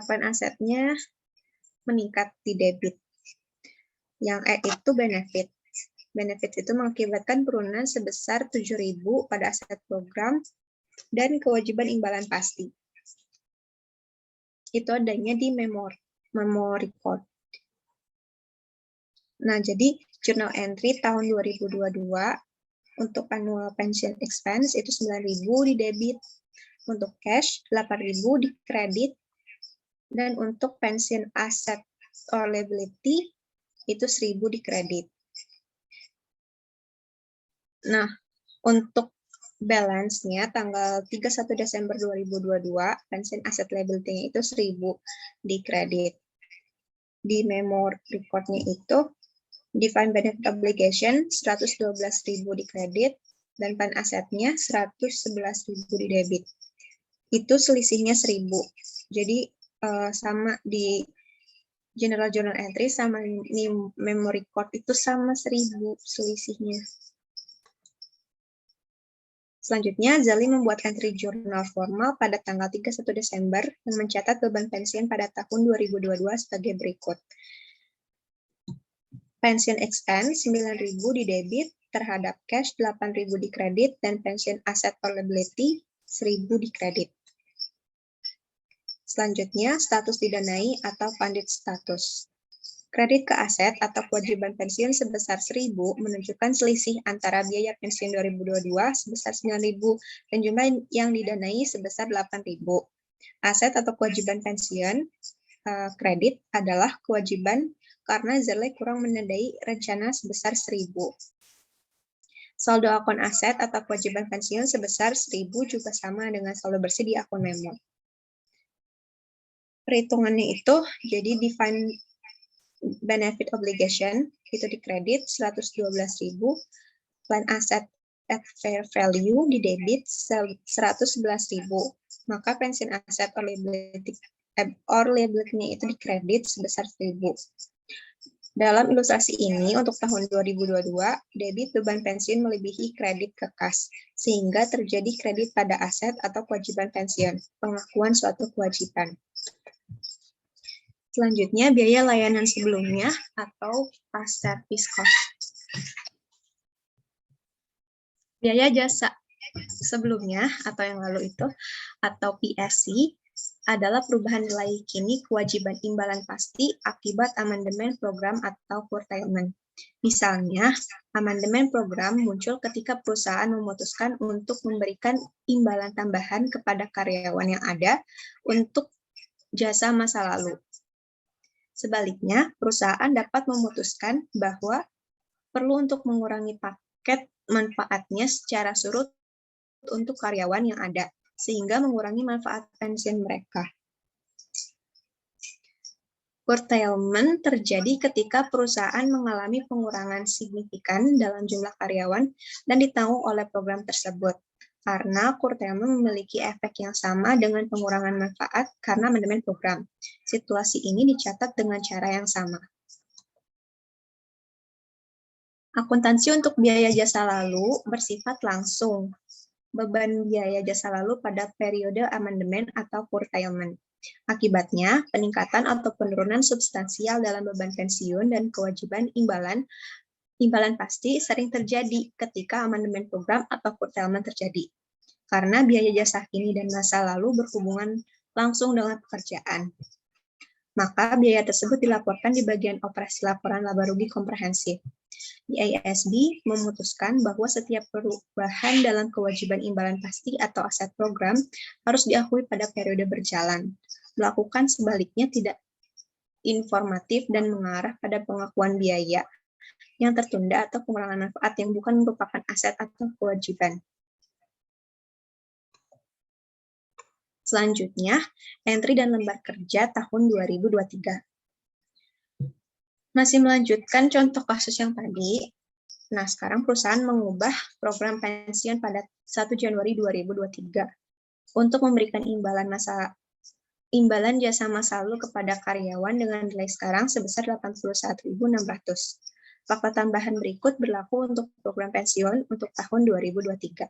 plan asetnya meningkat di debit. Yang E itu benefit. Benefit itu mengakibatkan penurunan sebesar 7.000 pada aset program dan kewajiban imbalan pasti. Itu adanya di memo report. Nah, jadi journal entry tahun 2022 untuk annual pension expense itu 9.000 di debit, untuk cash 8.000 di kredit, dan untuk pension asset or liability itu 1.000 di kredit. Nah, untuk balance-nya tanggal 31 Desember 2022, pension asset liability-nya itu 1.000 di kredit. Di memo report-nya itu, defined benefit obligation 112.000 di kredit, dan plan asetnya 111.000 di debit. Itu selisihnya 1.000. Jadi sama di general journal entry sama di memo record itu sama 1.000 selisihnya. Selanjutnya, Zali membuat entry jurnal formal pada tanggal 31 Desember dan mencatat beban pensiun pada tahun 2022 sebagai berikut. Pension expense 9.000 di debit terhadap cash 8.000 di kredit dan pension asset or liability 1.000 di kredit. Selanjutnya, status didanai atau funded status. Kredit ke aset atau kewajiban pensiun sebesar 1.000 menunjukkan selisih antara biaya pensiun 2022 sebesar 9.000 dan jumlah yang didanai sebesar 8.000. Aset atau kewajiban pensiun kredit adalah kewajiban karena Zerle kurang menandai rencana sebesar 1.000. Saldo akun aset atau kewajiban pensiun sebesar 1.000 juga sama dengan saldo bersih di akun memo. Perhitungannya itu jadi defined benefit obligation itu dikredit 112.000, plan aset at fair value di debit 111.000, maka pension aset or liability-nya itu dikredit sebesar 1.000. Dalam ilustrasi ini untuk tahun 2022 debit beban pensiun melebihi kredit ke kas sehingga terjadi kredit pada aset atau kewajiban pensiun, pengakuan suatu kewajiban. Selanjutnya, biaya layanan sebelumnya atau past service cost. Biaya jasa sebelumnya atau yang lalu itu, atau PSC, adalah perubahan nilai kini kewajiban imbalan pasti akibat amandemen program atau curtailment. Misalnya, amandemen program muncul ketika perusahaan memutuskan untuk memberikan imbalan tambahan kepada karyawan yang ada untuk jasa masa lalu. Sebaliknya, perusahaan dapat memutuskan bahwa perlu untuk mengurangi paket manfaatnya secara surut untuk karyawan yang ada, sehingga mengurangi manfaat pensiun mereka. Curtailment terjadi ketika perusahaan mengalami pengurangan signifikan dalam jumlah karyawan dan ditanggung oleh program tersebut. Karena curtailment memiliki efek yang sama dengan pengurangan manfaat karena amandemen program. Situasi ini dicatat dengan cara yang sama. Akuntansi untuk biaya jasa lalu bersifat langsung. Beban biaya jasa lalu pada periode amandemen atau curtailment. Akibatnya, peningkatan atau penurunan substansial dalam beban pensiun dan kewajiban imbalan pasti sering terjadi ketika amandemen program atau curtailment terjadi. Karena biaya jasa kini dan masa lalu berhubungan langsung dengan pekerjaan. Maka biaya tersebut dilaporkan di bagian operasi laporan laba rugi komprehensif. IASB memutuskan bahwa setiap perubahan dalam kewajiban imbalan pasti atau aset program harus diakui pada periode berjalan. Melakukan sebaliknya tidak informatif dan mengarah pada pengakuan biaya yang tertunda atau pengurangan manfaat yang bukan merupakan aset atau kewajiban. Selanjutnya, entry dan lembar kerja tahun 2023. Masih melanjutkan contoh kasus yang tadi. Nah, sekarang perusahaan mengubah program pensiun pada 1 Januari 2023 untuk memberikan imbalan jasa masa lalu kepada karyawan dengan nilai sekarang sebesar 81.600. Fakta tambahan berikut berlaku untuk program pensiun untuk tahun 2023.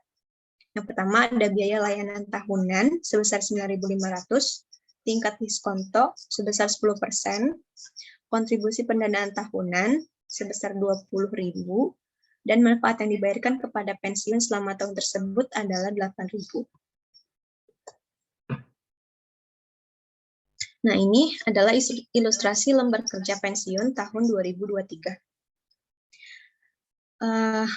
Yang pertama ada biaya layanan tahunan sebesar 9.500, tingkat diskonto sebesar 10%, kontribusi pendanaan tahunan sebesar 20.000, dan manfaat yang dibayarkan kepada pensiun selama tahun tersebut adalah 8.000. Nah, ini adalah ilustrasi lembar kerja pensiun tahun 2023.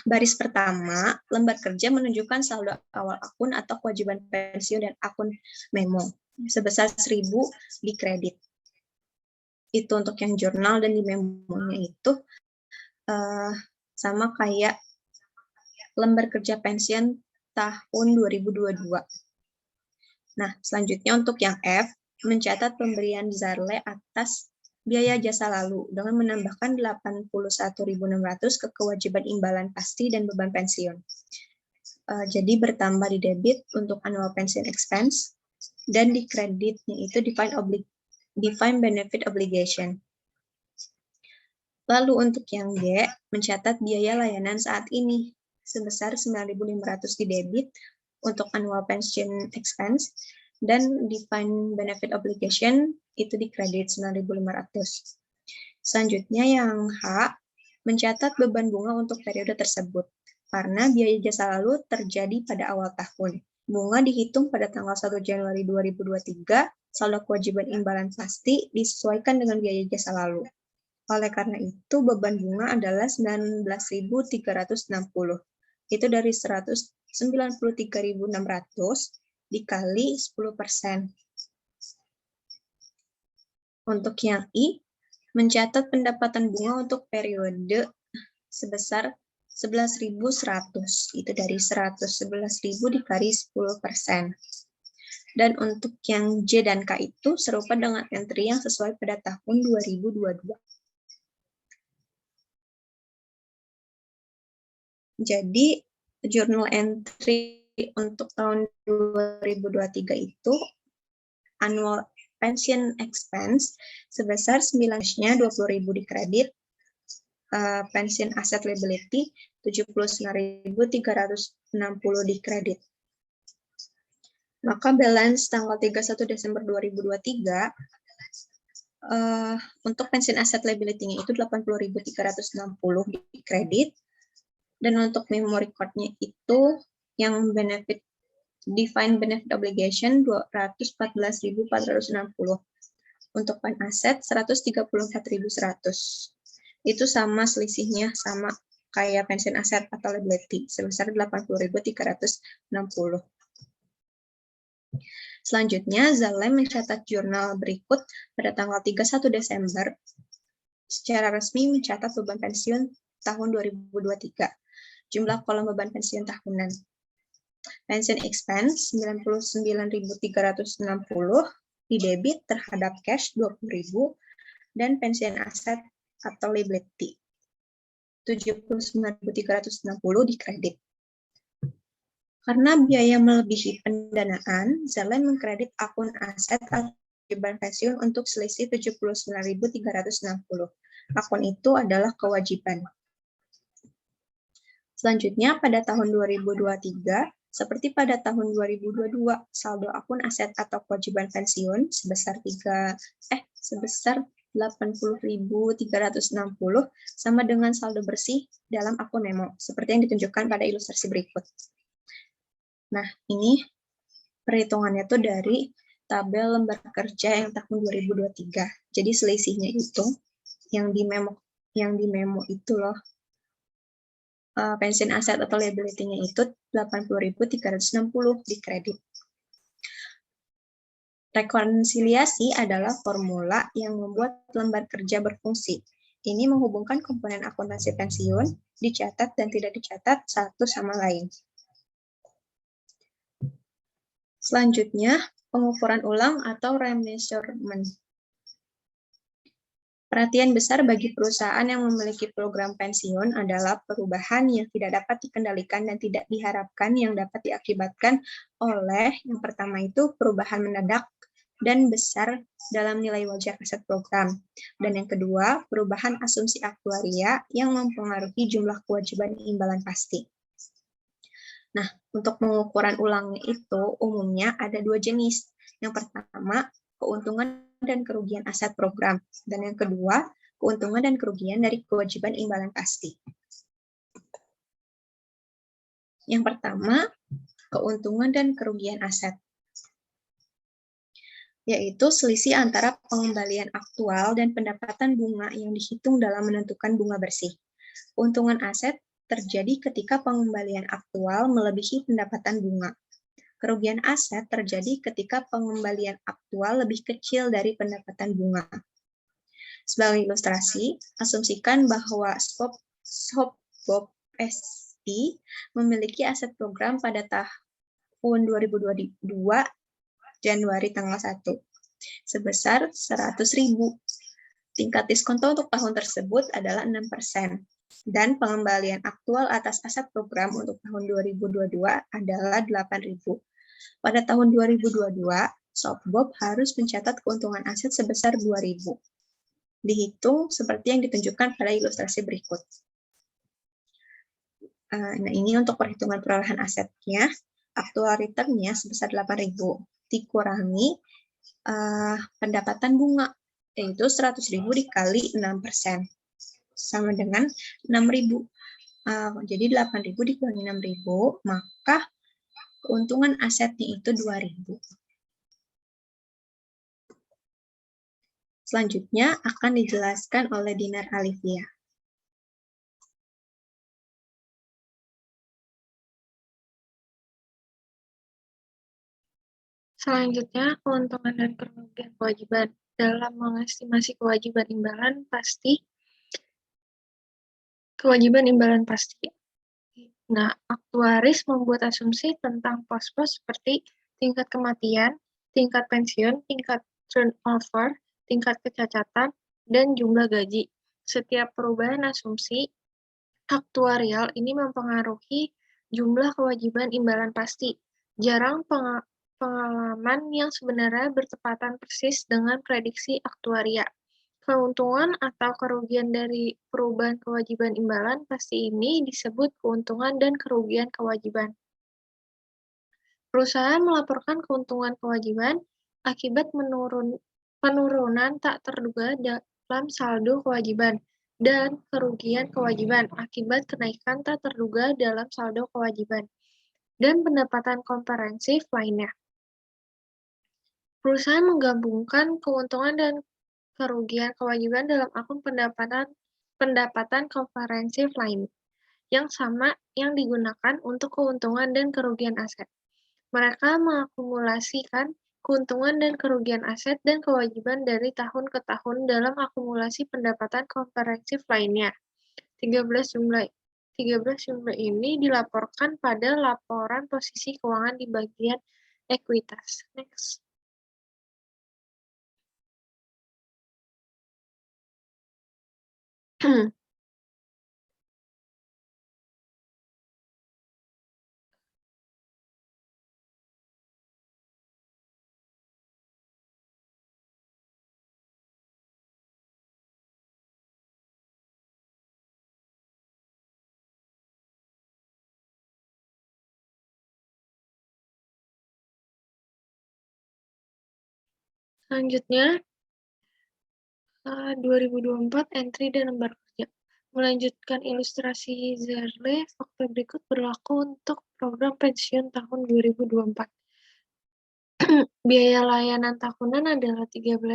Baris pertama, lembar kerja menunjukkan saldo awal akun atau kewajiban pensiun dan akun memo sebesar 1.000 di kredit. Itu untuk yang jurnal, dan di memonya itu sama kayak lembar kerja pensiun tahun 2022. Nah, selanjutnya untuk yang F, mencatat pemberian Zarle atas biaya jasa lalu dengan menambahkan 81.600 ke kewajiban imbalan pasti dan beban pensiun. Jadi bertambah di debit untuk annual pension expense, dan di kreditnya itu defined benefit obligation. Lalu untuk yang G, mencatat biaya layanan saat ini sebesar 9.500 di debit untuk annual pension expense, dan defined benefit obligation itu di kredit 9.500. Selanjutnya yang H, mencatat beban bunga untuk periode tersebut. Karena biaya jasa lalu terjadi pada awal tahun. Bunga dihitung pada tanggal 1 Januari 2023, saldo kewajiban imbalan pasti disesuaikan dengan biaya jasa lalu. Oleh karena itu, beban bunga adalah 19.360. Itu dari 193.600 dikali 10%. Untuk yang I, mencatat pendapatan bunga untuk periode sebesar 11.100. Itu dari 111.000 dikali 10%. Dan untuk yang J dan K itu serupa dengan entry yang sesuai pada tahun 2022. Jadi, journal entry untuk tahun 2023 itu annual pension expense sebesar 9-nya 20.000 di kredit, pension asset liability 79.360 di kredit. Maka balance tanggal 31 Desember 2023 untuk pension asset liability-nya itu 80.360 di kredit, dan untuk memo record-nya itu yang defined benefit obligation 214.460. Untuk pen aset 134.100. Itu sama selisihnya sama kayak pension aset atau liability sebesar 80.360. Selanjutnya, Zalem mencatat jurnal berikut pada tanggal 31 Desember secara resmi mencatat beban pensiun tahun 2023. Jumlah kolom beban pensiun tahunan. Pension expense 99.360 di debit terhadap cash 20.000, dan pension aset atau liability 79.360 di kredit. Karena biaya melebihi pendanaan, Zalem mengkredit akun aset atau kewajiban pensiun untuk selisih 79.360. Akun itu adalah kewajiban. Selanjutnya, pada tahun 2023, seperti pada tahun 2022, saldo akun aset atau kewajiban pensiun sebesar 80.360 sama dengan saldo bersih dalam akun Nemo, seperti yang ditunjukkan pada ilustrasi berikut. Nah, ini perhitungannya tuh dari tabel lembar kerja yang tahun 2023. Jadi selisihnya itu yang di memo itu loh. Pensiun aset atau liability-nya itu 80.360 di kredit. Rekonsiliasi adalah formula yang membuat lembar kerja berfungsi. Ini menghubungkan komponen akuntansi pensiun, dicatat dan tidak dicatat satu sama lain. Selanjutnya, pengukuran ulang atau remeasurement. Perhatian besar bagi perusahaan yang memiliki program pensiun adalah perubahan yang tidak dapat dikendalikan dan tidak diharapkan yang dapat diakibatkan oleh yang pertama itu perubahan mendadak dan besar dalam nilai wajar aset program. Dan yang kedua, perubahan asumsi aktuaria yang mempengaruhi jumlah kewajiban imbalan pasti. Nah, untuk pengukuran ulangnya itu umumnya ada dua jenis. Yang pertama, keuntungan dan kerugian aset program. Dan yang kedua, keuntungan dan kerugian dari kewajiban imbalan pasti. Yang pertama, keuntungan dan kerugian aset, yaitu selisih antara pengembalian aktual dan pendapatan bunga yang dihitung dalam menentukan bunga bersih. Keuntungan aset terjadi ketika pengembalian aktual melebihi pendapatan bunga. Kerugian aset terjadi ketika pengembalian aktual lebih kecil dari pendapatan bunga. Sebagai ilustrasi, asumsikan bahwa SOPBOP SI memiliki aset program pada tahun 2022 Januari tanggal 1 sebesar 100.000. Tingkat diskonto untuk tahun tersebut adalah 6%. Dan pengembalian aktual atas aset program untuk tahun 2022 adalah 8.000. Pada tahun 2022, SOPBOP harus mencatat keuntungan aset sebesar 2.000. Dihitung seperti yang ditunjukkan pada ilustrasi berikut. Nah, ini untuk perhitungan perolehan asetnya. Aktual return-nya sebesar 8.000. Dikurangi pendapatan bunga, yaitu 100.000 dikali 6%. Sama dengan 6.000. Jadi 8.000 dikurangi 6.000, maka keuntungan asetnya itu 2.000. Selanjutnya akan dijelaskan oleh Dinar Alivia. Selanjutnya, keuntungan dan kerugian kewajiban. Dalam mengestimasi kewajiban imbalan pasti, Nah, aktuaris membuat asumsi tentang pos-pos seperti tingkat kematian, tingkat pensiun, tingkat turnover, tingkat kecacatan, dan jumlah gaji. Setiap perubahan asumsi aktuarial ini mempengaruhi jumlah kewajiban imbalan pasti. Jarang pengalaman yang sebenarnya bertepatan persis dengan prediksi aktuaria. Keuntungan atau kerugian dari perubahan kewajiban imbalan pasti ini disebut keuntungan dan kerugian kewajiban. Perusahaan melaporkan keuntungan kewajiban akibat penurunan tak terduga dalam saldo kewajiban dan kerugian kewajiban akibat kenaikan tak terduga dalam saldo kewajiban dan pendapatan komprehensif lainnya. Perusahaan menggabungkan keuntungan dan kerugian kewajiban dalam akun pendapatan komprehensif lain yang sama yang digunakan untuk keuntungan dan kerugian aset. Mereka mengakumulasikan keuntungan dan kerugian aset dan kewajiban dari tahun ke tahun dalam akumulasi pendapatan komprehensif lainnya. 13 jumlah ini dilaporkan pada laporan posisi keuangan di bagian ekuitas. Next. Selanjutnya, 2024 entry dan lembar kerja. Melanjutkan ilustrasi Zerle, fakta berikut berlaku untuk program pensiun tahun 2024. Biaya layanan tahunan adalah 13.000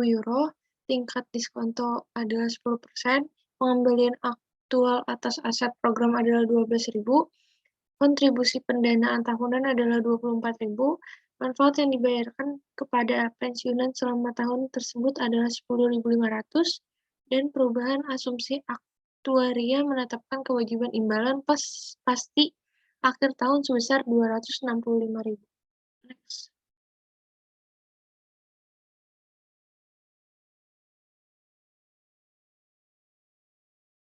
euro, tingkat diskonto adalah 10%, pengembalian aktual atas aset program adalah 12.000, kontribusi pendanaan tahunan adalah 24.000, manfaat yang dibayarkan kepada pensiunan selama tahun tersebut adalah 10.500, dan perubahan asumsi aktuaria menetapkan kewajiban imbalan pasti akhir tahun sebesar 265.000. Next.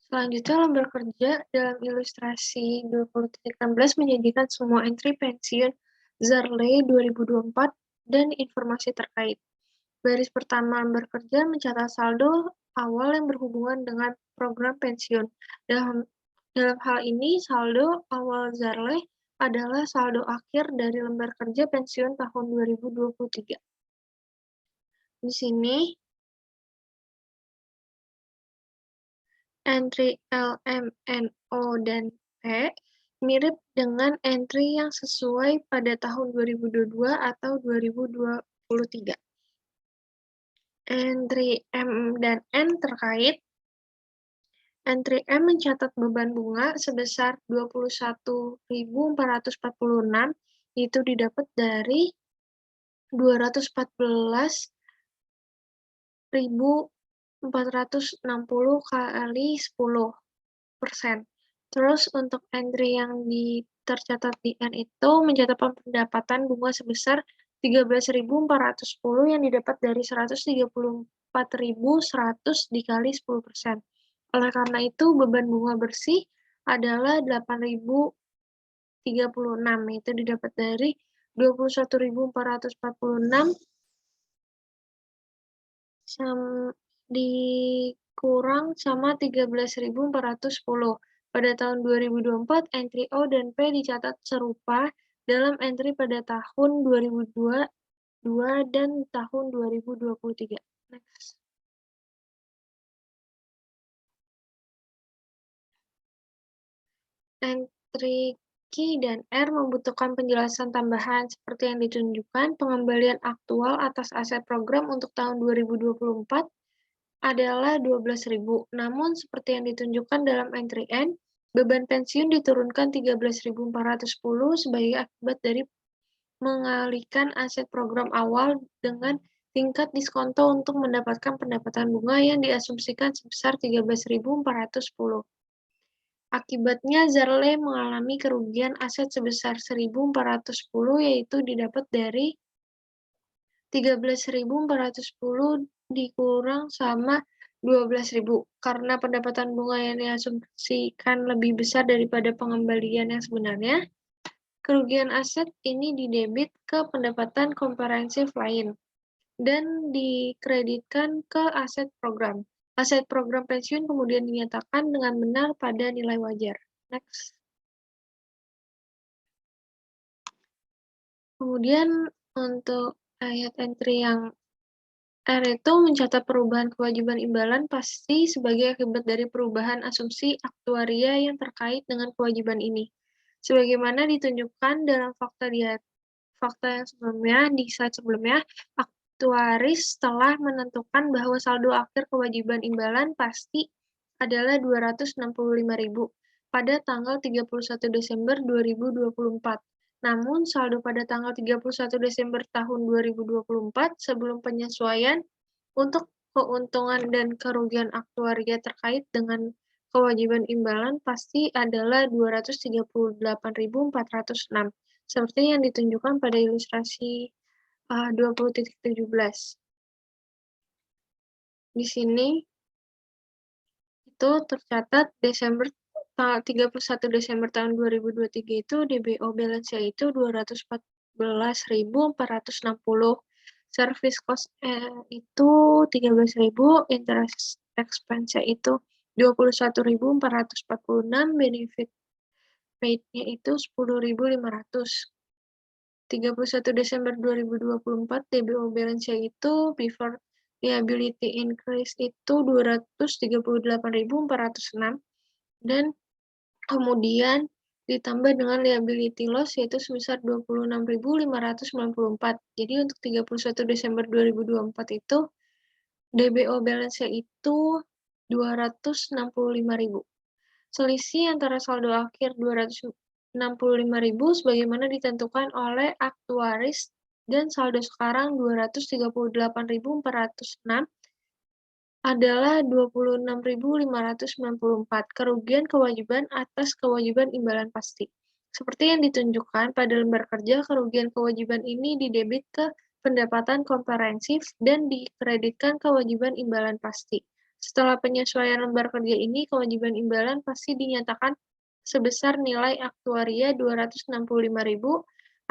Selanjutnya, lembar kerja dalam ilustrasi 20.16 menyajikan semua entry pensiun Zerle 2024 dan informasi terkait. Baris pertama lembar kerja mencatat saldo awal yang berhubungan dengan program pensiun. Dalam hal ini, saldo awal Zerle adalah saldo akhir dari lembar kerja pensiun tahun 2023. Di sini, entry L, M, N, O, dan P mirip dengan entry yang sesuai pada tahun 2022 atau 2023. Entry M dan N terkait. Entry M mencatat beban bunga sebesar 21.446, itu didapat dari 214.460 kali 10%. Terus untuk entry yang tercatat di N itu mencatat pendapatan bunga sebesar 13.410 yang didapat dari 134.100 dikali 10%. Oleh karena itu, beban bunga bersih adalah 8.036, itu didapat dari 21.446 dikurang sama 13.410. Pada tahun 2024, entry O dan P dicatat serupa dalam entry pada tahun 2022 dan tahun 2023. Next. Entry Q dan R membutuhkan penjelasan tambahan seperti yang ditunjukkan. Pengembalian aktual atas aset program untuk tahun 2024 adalah 12.000. Namun, seperti yang ditunjukkan dalam entry N, beban pensiun diturunkan 13.410 sebagai akibat dari mengalihkan aset program awal dengan tingkat diskonto untuk mendapatkan pendapatan bunga yang diasumsikan sebesar 13.410. Akibatnya, Zerle mengalami kerugian aset sebesar 1.410, yaitu didapat dari 13.410 dikurang sama 12.000. Karena pendapatan bunga yang diasumsikan lebih besar daripada pengembalian yang sebenarnya, kerugian aset ini didebit ke pendapatan komprehensif lain dan dikreditkan ke aset program. Aset program pensiun kemudian dinyatakan dengan benar pada nilai wajar. Next. Kemudian untuk ayat entry yang R itu mencatat perubahan kewajiban imbalan pasti sebagai akibat dari perubahan asumsi aktuaria yang terkait dengan kewajiban ini. Sebagaimana ditunjukkan dalam fakta yang sebelumnya, di slide sebelumnya, aktuaris telah menentukan bahwa saldo akhir kewajiban imbalan pasti adalah 265.000 pada tanggal 31 Desember 2024. Namun, saldo pada tanggal 31 Desember tahun 2024 sebelum penyesuaian untuk keuntungan dan kerugian aktuaria terkait dengan kewajiban imbalan pasti adalah 238.406, seperti yang ditunjukkan pada ilustrasi 20.17. Di sini itu tercatat tanggal 31 Desember tahun 2023 itu DBO balance itu 214.460, service cost itu 13.000, interest expense itu 21.446, benefit paid-nya itu 10.500. 31 Desember 2024 DBO balance itu before liability increase itu 238.406 dan kemudian ditambah dengan liability loss yaitu sebesar 26.594. Jadi untuk 31 Desember 2024 itu DBO balance itu 265.000. Selisih antara saldo akhir 265.000 sebagaimana ditentukan oleh aktuaris dan saldo sekarang 238.406 adalah 26.594 kerugian kewajiban atas kewajiban imbalan pasti. Seperti yang ditunjukkan pada lembar kerja, kerugian kewajiban ini didebit ke pendapatan komprehensif dan dikreditkan kewajiban imbalan pasti. Setelah penyesuaian lembar kerja ini, kewajiban imbalan pasti dinyatakan sebesar nilai aktuaria 265.000.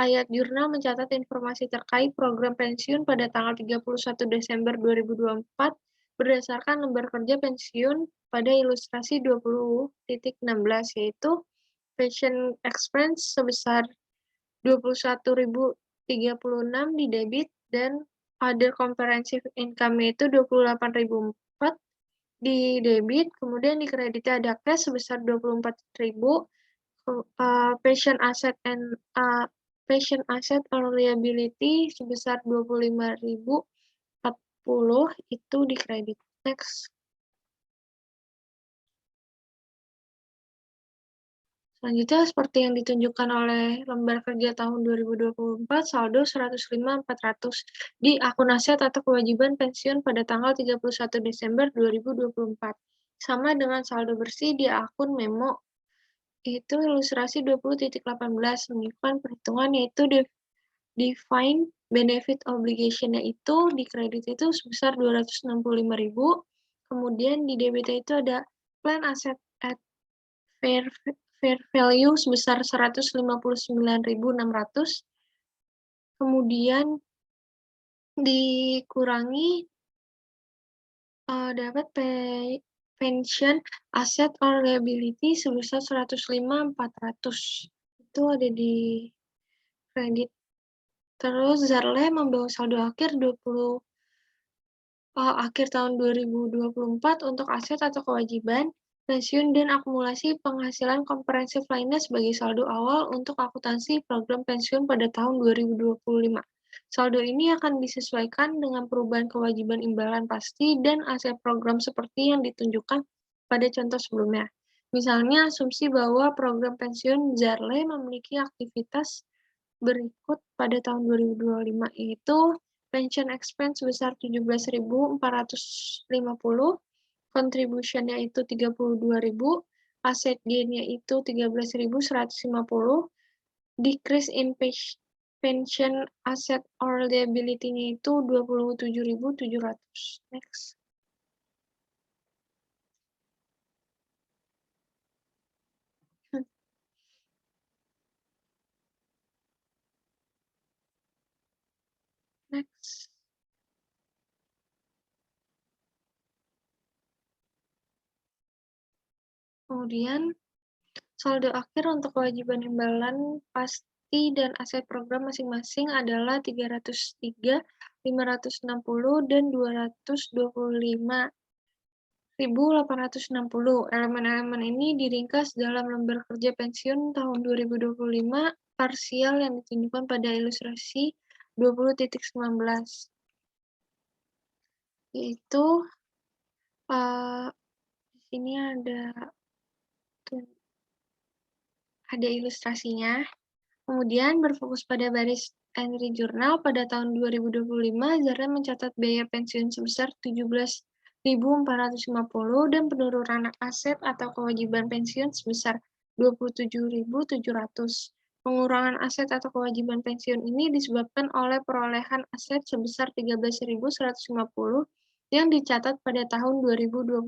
Ayat jurnal mencatat informasi terkait program pensiun pada tanggal 31 Desember 2024 berdasarkan lembar kerja pensiun pada ilustrasi 20.16 yaitu pension expense sebesar 21.036 di debit dan other comprehensive income itu 28.004 di debit, kemudian di kredit ada cash sebesar 24.000, pension asset or liability sebesar 25.040 itu di kredit. Next. Selanjutnya, seperti yang ditunjukkan oleh lembar kerja tahun 2024, saldo 105.400 di akun aset atau kewajiban pensiun pada tanggal 31 Desember 2024. Sama dengan saldo bersih di akun memo, itu ilustrasi 20.18, menunjukkan perhitungan yaitu defined benefit obligation, yaitu di kredit itu sebesar 265.000, kemudian di debit itu ada plan asset at fair value sebesar 159.600, kemudian dikurangi dapat pension asset or liability sebesar 105.400. Itu ada di kredit. Terus Zarle membawa saldo akhir akhir tahun 2024 untuk aset atau kewajiban pensiun dan akumulasi penghasilan komprehensif lainnya sebagai saldo awal untuk akuntansi program pensiun pada tahun 2025. Saldo ini akan disesuaikan dengan perubahan kewajiban imbalan pasti dan aset program seperti yang ditunjukkan pada contoh sebelumnya. Misalnya, asumsi bahwa program pensiun Zarle memiliki aktivitas berikut pada tahun 2025, yaitu pension expense sebesar 17.450, contribution-nya itu 32.000, asset gain-nya itu 13.150, decrease in pension asset or liability-nya itu 27.700. Next. Next. Kemudian, saldo akhir untuk kewajiban imbalan pasti dan aset program masing-masing adalah 303, 560, dan 225.860. Elemen-elemen ini diringkas dalam lembar kerja pensiun tahun 2025 parsial yang ditunjukkan pada ilustrasi 20.19. Yaitu, di sini ada ilustrasinya. Kemudian berfokus pada baris entry jurnal pada tahun 2025, Zarle mencatat biaya pensiun sebesar 17.450 dan penurunan aset atau kewajiban pensiun sebesar 27.700. Pengurangan aset atau kewajiban pensiun ini disebabkan oleh perolehan aset sebesar 13.150 yang dicatat pada tahun 2025.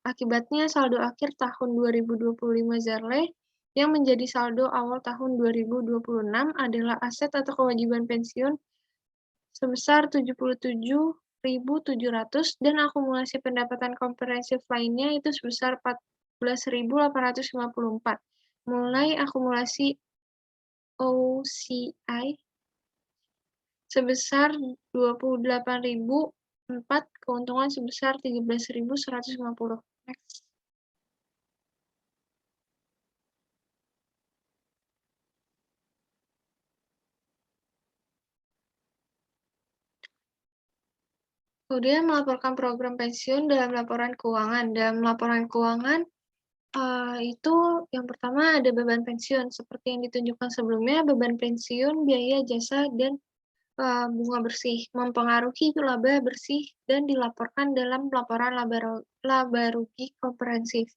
Akibatnya saldo akhir tahun 2025 Zarle yang menjadi saldo awal tahun 2026 adalah aset atau kewajiban pensiun sebesar 77.700 dan akumulasi pendapatan komprehensif lainnya itu sebesar 14.854. Mulai akumulasi OCI sebesar 28.004, keuntungan sebesar 13.150. Next. Kemudian melaporkan program pensiun dalam laporan keuangan. Dalam laporan keuangan, itu yang pertama ada beban pensiun. Seperti yang ditunjukkan sebelumnya, beban pensiun, biaya jasa, dan bunga bersih mempengaruhi laba bersih dan dilaporkan dalam laporan laba rugi komprehensif.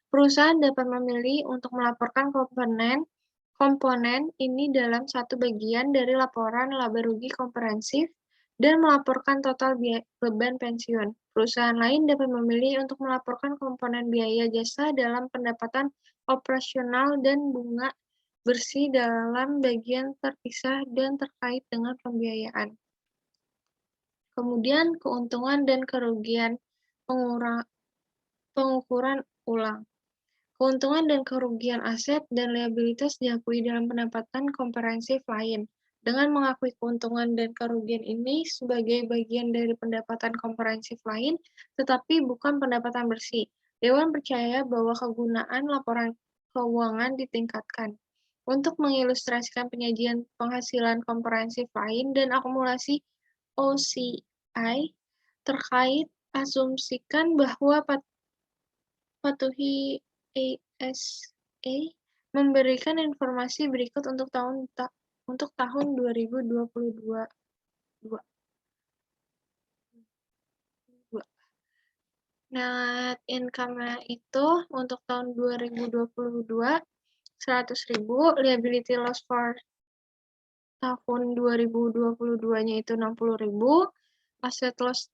Perusahaan dapat memilih untuk melaporkan komponen ini dalam satu bagian dari laporan laba rugi komprehensif dan melaporkan total beban pensiun. Perusahaan lain dapat memilih untuk melaporkan komponen biaya jasa dalam pendapatan operasional dan bunga bersih dalam bagian terpisah dan terkait dengan pembiayaan. Kemudian keuntungan dan kerugian pengukuran ulang. Keuntungan dan kerugian aset dan liabilitas diakui dalam pendapatan komprehensif lain. Dengan mengakui keuntungan dan kerugian ini sebagai bagian dari pendapatan komprehensif lain, tetapi bukan pendapatan bersih, Dewan percaya bahwa kegunaan laporan keuangan ditingkatkan. Untuk mengilustrasikan penyajian penghasilan komprehensif lain dan akumulasi OCI terkait, asumsikan bahwa patuhi ASA memberikan informasi berikut untuk tahun 2022. Net income-nya itu untuk tahun 2022 100.000, liability loss for tahun 2022-nya itu 60.000, asset loss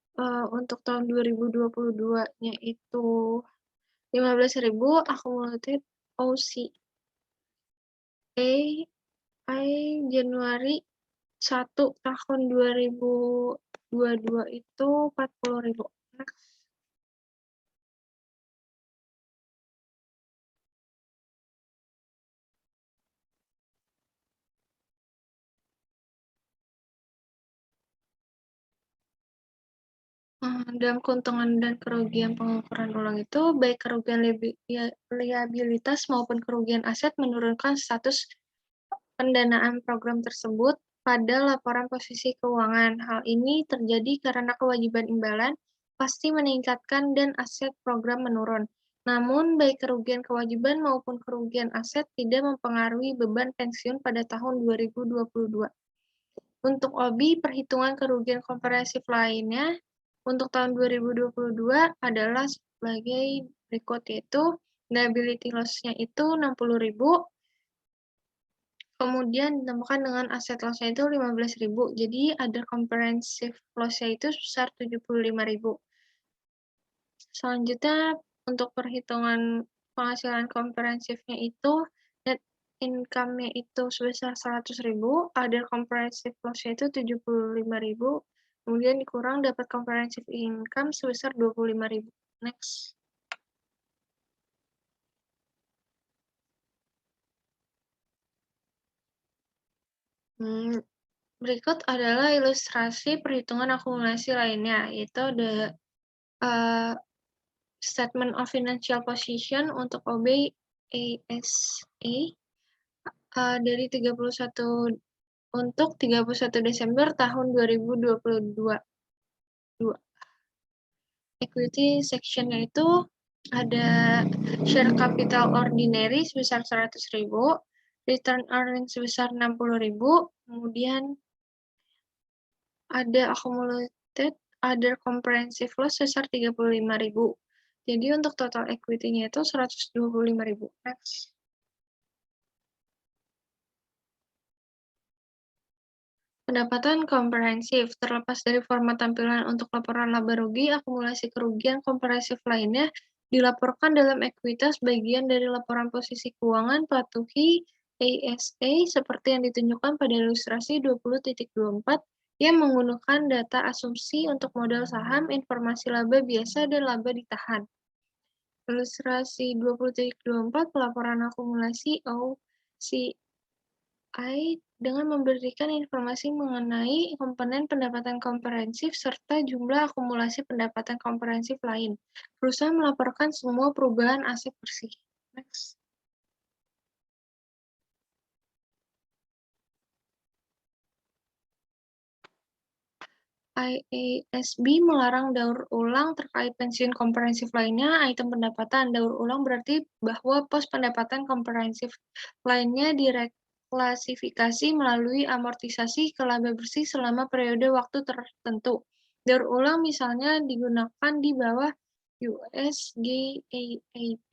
untuk tahun 2022-nya itu 15.000, accumulated OCI Januari 1 tahun 2022 itu 40.000. Next. Dalam keuntungan dan kerugian pengukuran ulang itu, baik kerugian liabilitas maupun kerugian aset menurunkan status pendanaan program tersebut pada laporan posisi keuangan. Hal ini terjadi karena kewajiban imbalan pasti meningkatkan dan aset program menurun. Namun, baik kerugian kewajiban maupun kerugian aset tidak mempengaruhi beban pensiun pada tahun 2022. Untuk OBI, perhitungan kerugian komprehensif lainnya untuk tahun 2022 adalah sebagai berikut, yaitu liability loss-nya itu 60.000, kemudian ditambahkan dengan aset loss-nya itu 15.000, jadi ada comprehensive loss-nya itu sebesar 75.000. Selanjutnya, untuk perhitungan penghasilan komprehensifnya itu, net income-nya itu sebesar 100.000, ada comprehensive loss-nya itu 75.000, kemudian dikurang dapat comprehensive income sebesar 25.000. Next. Berikut adalah ilustrasi perhitungan akumulasi lainnya, yaitu ada Statement of Financial Position untuk OB ASA dari 31 Desember tahun 2022. Equity section-nya itu ada share capital ordinary sebesar 100.000, return earnings sebesar 60.000, kemudian ada accumulated other comprehensive loss sebesar 35.000. Jadi untuk total equity-nya itu 125.000. Next. Pendapatan komprehensif, terlepas dari format tampilan untuk laporan laba rugi, akumulasi kerugian komprehensif lainnya dilaporkan dalam ekuitas bagian dari laporan posisi keuangan patuhi ASA seperti yang ditunjukkan pada ilustrasi 20.24 yang menggunakan data asumsi untuk modal saham, informasi laba biasa, dan laba ditahan. Ilustrasi 20.24 pelaporan akumulasi OCI I dengan memberikan informasi mengenai komponen pendapatan komprehensif serta jumlah akumulasi pendapatan komprehensif lain. Perusahaan melaporkan semua perubahan aset bersih. Next. IASB melarang daur ulang terkait pensiun komprehensif lainnya. Item pendapatan daur ulang berarti bahwa pos pendapatan komprehensif lainnya klasifikasi melalui amortisasi ke laba bersih selama periode waktu tertentu. Daur ulang misalnya digunakan di bawah US GAAP.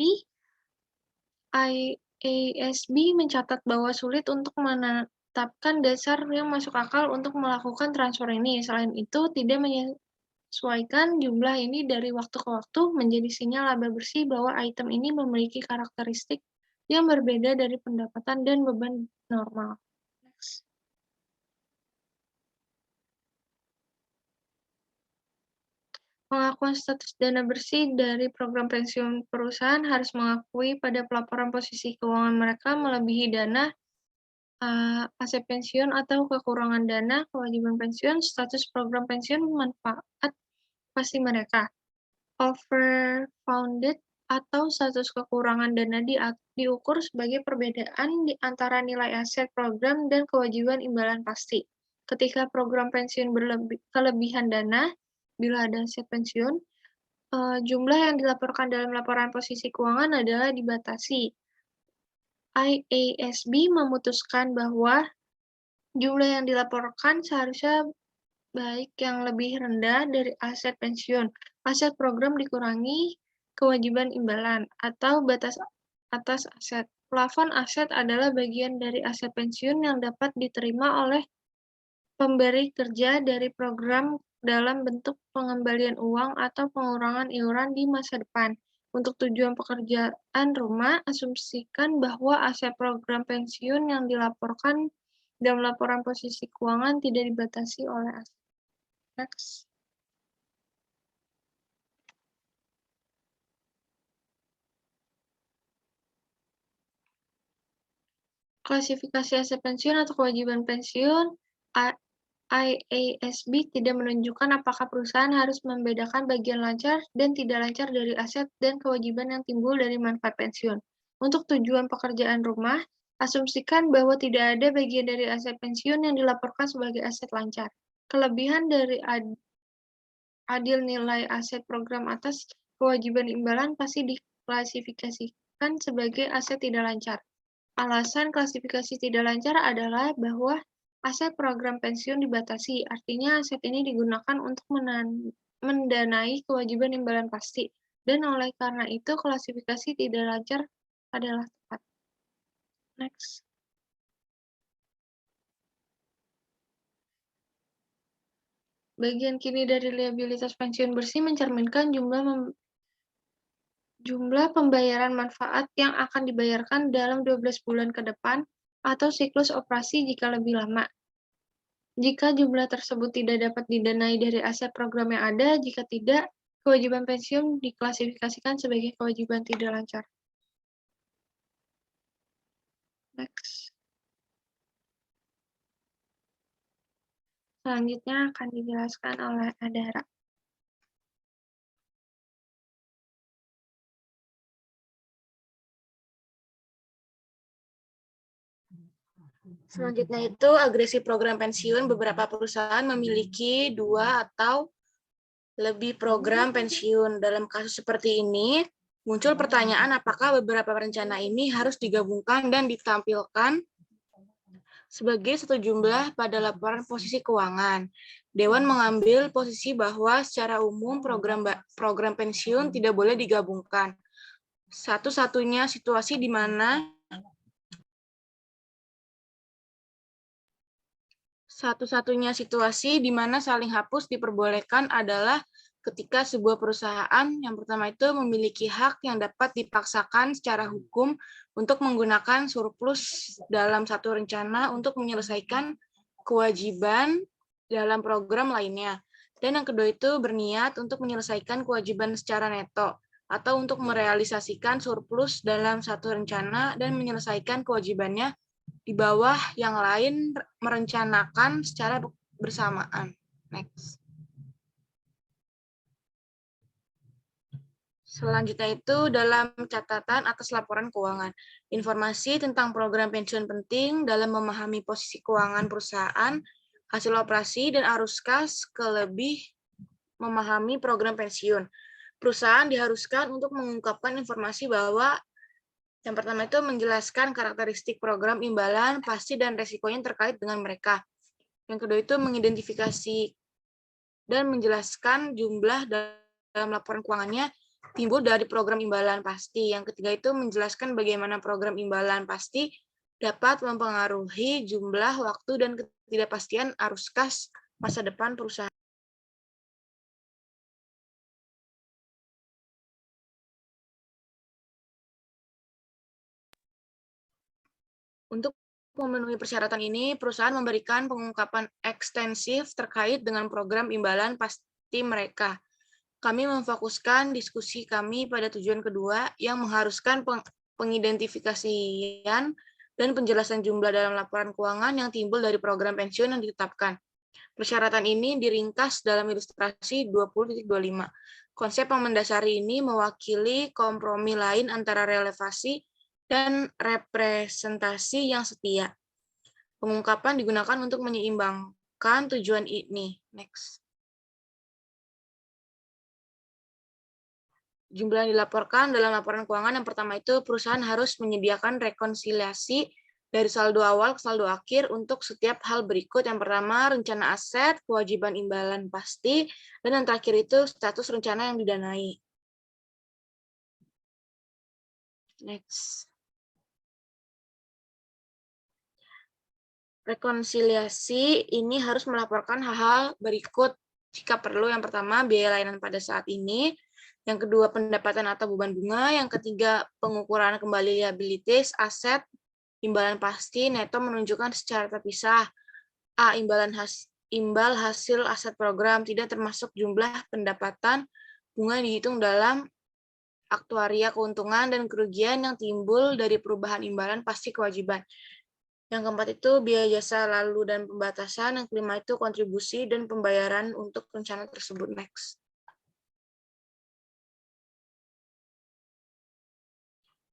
IASB mencatat bahwa sulit untuk menetapkan dasar yang masuk akal untuk melakukan transfer ini. Selain itu, tidak menyesuaikan jumlah ini dari waktu ke waktu menjadi sinyal laba bersih bahwa item ini memiliki karakteristik yang berbeda dari pendapatan dan beban normal. Next. Pengakuan status dana bersih dari program pensiun perusahaan harus mengakui pada pelaporan posisi keuangan mereka melebihi dana, aset pensiun atau kekurangan dana, kewajiban pensiun, status program pensiun, manfaat pasti mereka. Overfunded atau status kekurangan dana diukur sebagai perbedaan di antara nilai aset program dan kewajiban imbalan pasti. Ketika program pensiun kelebihan dana, bila ada aset pensiun, jumlah yang dilaporkan dalam laporan posisi keuangan adalah dibatasi. IASB memutuskan bahwa jumlah yang dilaporkan seharusnya baik yang lebih rendah dari aset pensiun, aset program dikurangi kewajiban imbalan, atau batas atas aset. Plafon aset adalah bagian dari aset pensiun yang dapat diterima oleh pemberi kerja dari program dalam bentuk pengembalian uang atau pengurangan iuran di masa depan. Untuk tujuan pekerjaan rumah, asumsikan bahwa aset program pensiun yang dilaporkan dalam laporan posisi keuangan tidak dibatasi oleh aset. Next. Klasifikasi aset pensiun atau kewajiban pensiun, IASB tidak menunjukkan apakah perusahaan harus membedakan bagian lancar dan tidak lancar dari aset dan kewajiban yang timbul dari manfaat pensiun. Untuk tujuan pekerjaan rumah, asumsikan bahwa tidak ada bagian dari aset pensiun yang dilaporkan sebagai aset lancar. Kelebihan dari adil nilai aset program atas kewajiban imbalan pasti diklasifikasikan sebagai aset tidak lancar. Alasan klasifikasi tidak lancar adalah bahwa aset program pensiun dibatasi, artinya aset ini digunakan untuk mendanai kewajiban imbalan pasti, dan oleh karena itu klasifikasi tidak lancar adalah tepat. Next. Bagian kiri dari liabilitas pensiun bersih mencerminkan jumlah pembayaran manfaat yang akan dibayarkan dalam 12 bulan ke depan atau siklus operasi jika lebih lama. Jika jumlah tersebut tidak dapat didanai dari aset program yang ada, jika tidak, kewajiban pensiun diklasifikasikan sebagai kewajiban tidak lancar. Next. Selanjutnya akan dijelaskan oleh Adara. Selanjutnya itu agresi program pensiun. Beberapa perusahaan memiliki 2 atau lebih program pensiun. Dalam kasus seperti ini, muncul pertanyaan apakah beberapa rencana ini harus digabungkan dan ditampilkan sebagai satu jumlah pada laporan posisi keuangan. Dewan mengambil posisi bahwa secara umum program pensiun tidak boleh digabungkan. Satu-satunya situasi di mana saling hapus diperbolehkan adalah ketika sebuah perusahaan yang pertama itu memiliki hak yang dapat dipaksakan secara hukum untuk menggunakan surplus dalam satu rencana untuk menyelesaikan kewajiban dalam program lainnya. Dan yang kedua itu berniat untuk menyelesaikan kewajiban secara neto atau untuk merealisasikan surplus dalam satu rencana dan menyelesaikan kewajibannya Di bawah yang lain merencanakan secara bersamaan. Next. Selanjutnya itu dalam catatan atas laporan keuangan. Informasi tentang program pensiun penting dalam memahami posisi keuangan perusahaan, hasil operasi, dan arus kas, kelebih memahami program pensiun. Perusahaan diharuskan untuk mengungkapkan informasi bahwa yang pertama itu menjelaskan karakteristik program imbalan pasti dan resikonya terkait dengan mereka. Yang kedua itu mengidentifikasi dan menjelaskan jumlah dalam laporan keuangannya timbul dari program imbalan pasti. Yang ketiga itu menjelaskan bagaimana program imbalan pasti dapat mempengaruhi jumlah, waktu, dan ketidakpastian arus kas masa depan perusahaan. Untuk memenuhi persyaratan ini, perusahaan memberikan pengungkapan ekstensif terkait dengan program imbalan pasti mereka. Kami memfokuskan diskusi kami pada tujuan kedua yang mengharuskan pengidentifikasian dan penjelasan jumlah dalam laporan keuangan yang timbul dari program pensiun yang ditetapkan. Persyaratan ini diringkas dalam ilustrasi 20.25. Konsep yang mendasari ini mewakili kompromi lain antara relevasi dan representasi yang setia. Pengungkapan digunakan untuk menyeimbangkan tujuan ini. Next. Jumlah yang dilaporkan dalam laporan keuangan yang pertama itu perusahaan harus menyediakan rekonsiliasi dari saldo awal ke saldo akhir untuk setiap hal berikut. Yang pertama, rencana aset, kewajiban imbalan pasti, dan yang terakhir itu status rencana yang didanai. Next. Rekonsiliasi ini harus melaporkan hal-hal berikut jika perlu. Yang pertama, biaya layanan pada saat ini. Yang kedua, pendapatan atau beban bunga. Yang ketiga, pengukuran kembali liabilities, aset, imbalan pasti, neto menunjukkan secara terpisah. A. Imbal hasil aset program tidak termasuk jumlah pendapatan bunga dihitung dalam aktuaria keuntungan dan kerugian yang timbul dari perubahan imbalan pasti kewajiban. Yang keempat itu biaya jasa lalu dan pembatasan. Yang kelima itu kontribusi dan pembayaran untuk rencana tersebut. Next.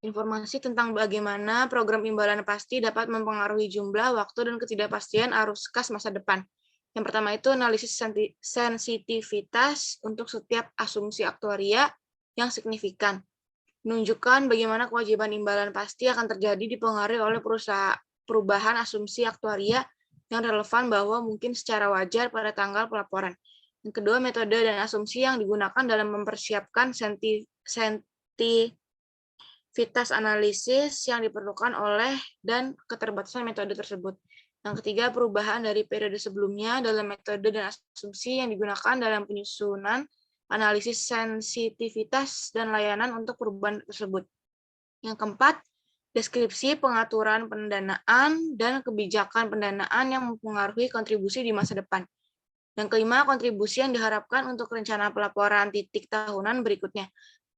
Informasi tentang bagaimana program imbalan pasti dapat mempengaruhi jumlah, waktu, dan ketidakpastian arus kas masa depan. Yang pertama itu analisis sensitivitas untuk setiap asumsi aktuaria yang signifikan. Menunjukkan bagaimana kewajiban imbalan pasti akan terjadi dipengaruhi oleh perubahan asumsi aktuaria yang relevan bahwa mungkin secara wajar pada tanggal pelaporan. Yang kedua, metode dan asumsi yang digunakan dalam mempersiapkan sensitivitas analisis yang diperlukan oleh dan keterbatasan metode tersebut. Yang ketiga, perubahan dari periode sebelumnya dalam metode dan asumsi yang digunakan dalam penyusunan analisis sensitivitas dan layanan untuk perubahan tersebut. Yang keempat, deskripsi pengaturan pendanaan dan kebijakan pendanaan yang mempengaruhi kontribusi di masa depan. Yang kelima, kontribusi yang diharapkan untuk rencana pelaporan titik tahunan berikutnya.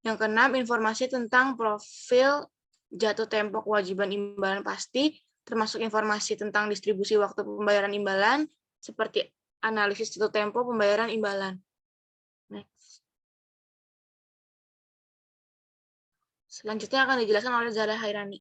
Yang keenam, informasi tentang profil jatuh tempo kewajiban imbalan pasti, termasuk informasi tentang distribusi waktu pembayaran imbalan, seperti analisis jatuh tempo pembayaran imbalan. Next. Selanjutnya akan dijelaskan oleh Zahra Hairani.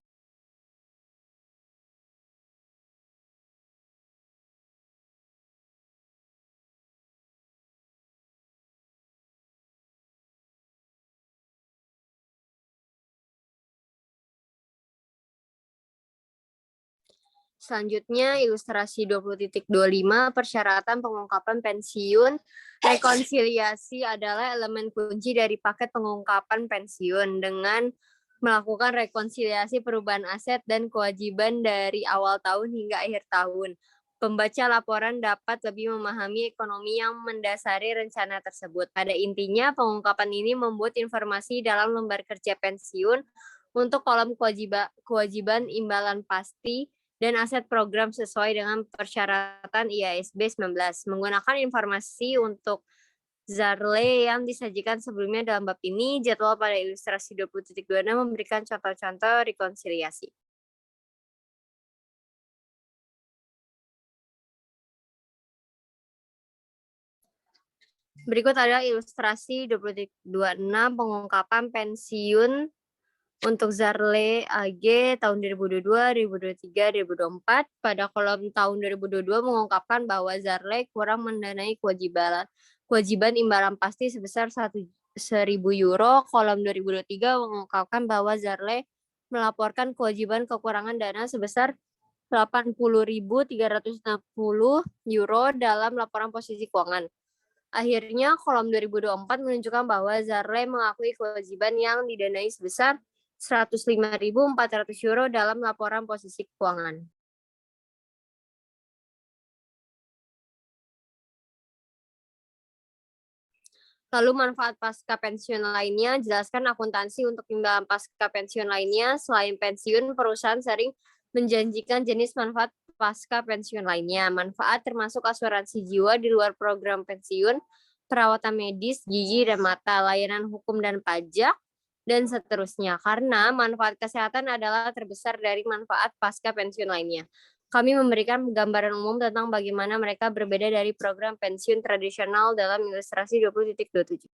Selanjutnya, ilustrasi 20.25, persyaratan pengungkapan pensiun. Rekonsiliasi adalah elemen kunci dari paket pengungkapan pensiun dengan melakukan rekonsiliasi perubahan aset dan kewajiban dari awal tahun hingga akhir tahun. Pembaca laporan dapat lebih memahami ekonomi yang mendasari rencana tersebut. Pada intinya, pengungkapan ini membuat informasi dalam lembar kerja pensiun untuk kolom kewajiban imbalan pasti dan aset program sesuai dengan persyaratan IASB 19. Menggunakan informasi untuk Zarle yang disajikan sebelumnya dalam bab ini, jadwal pada ilustrasi 20.26 memberikan contoh-contoh rekonsiliasi. Berikut adalah ilustrasi 2026 pengungkapan pensiun untuk Zarle AG tahun 2022, 2023, 2024. Pada kolom tahun 2022 mengungkapkan bahwa Zarle kurang mendanai kewajiban imbalan pasti sebesar 1.000 euro. Kolom 2023 mengungkapkan bahwa Zarle melaporkan kewajiban kekurangan dana sebesar 80.360 euro dalam laporan posisi keuangan. Akhirnya, kolom 2024 menunjukkan bahwa Zarle mengakui kewajiban yang didanai sebesar 105.400 euro dalam laporan posisi keuangan. Lalu manfaat pasca pensiun lainnya, jelaskan akuntansi untuk imbalan pasca pensiun lainnya. Selain pensiun, perusahaan sering menjanjikan jenis manfaat pasca pensiun lainnya. Manfaat termasuk asuransi jiwa di luar program pensiun, perawatan medis, gigi dan mata, layanan hukum dan pajak, dan seterusnya. Karena manfaat kesehatan adalah terbesar dari manfaat pasca pensiun lainnya. Kami memberikan gambaran umum tentang bagaimana mereka berbeda dari program pensiun tradisional dalam ilustrasi 20.27.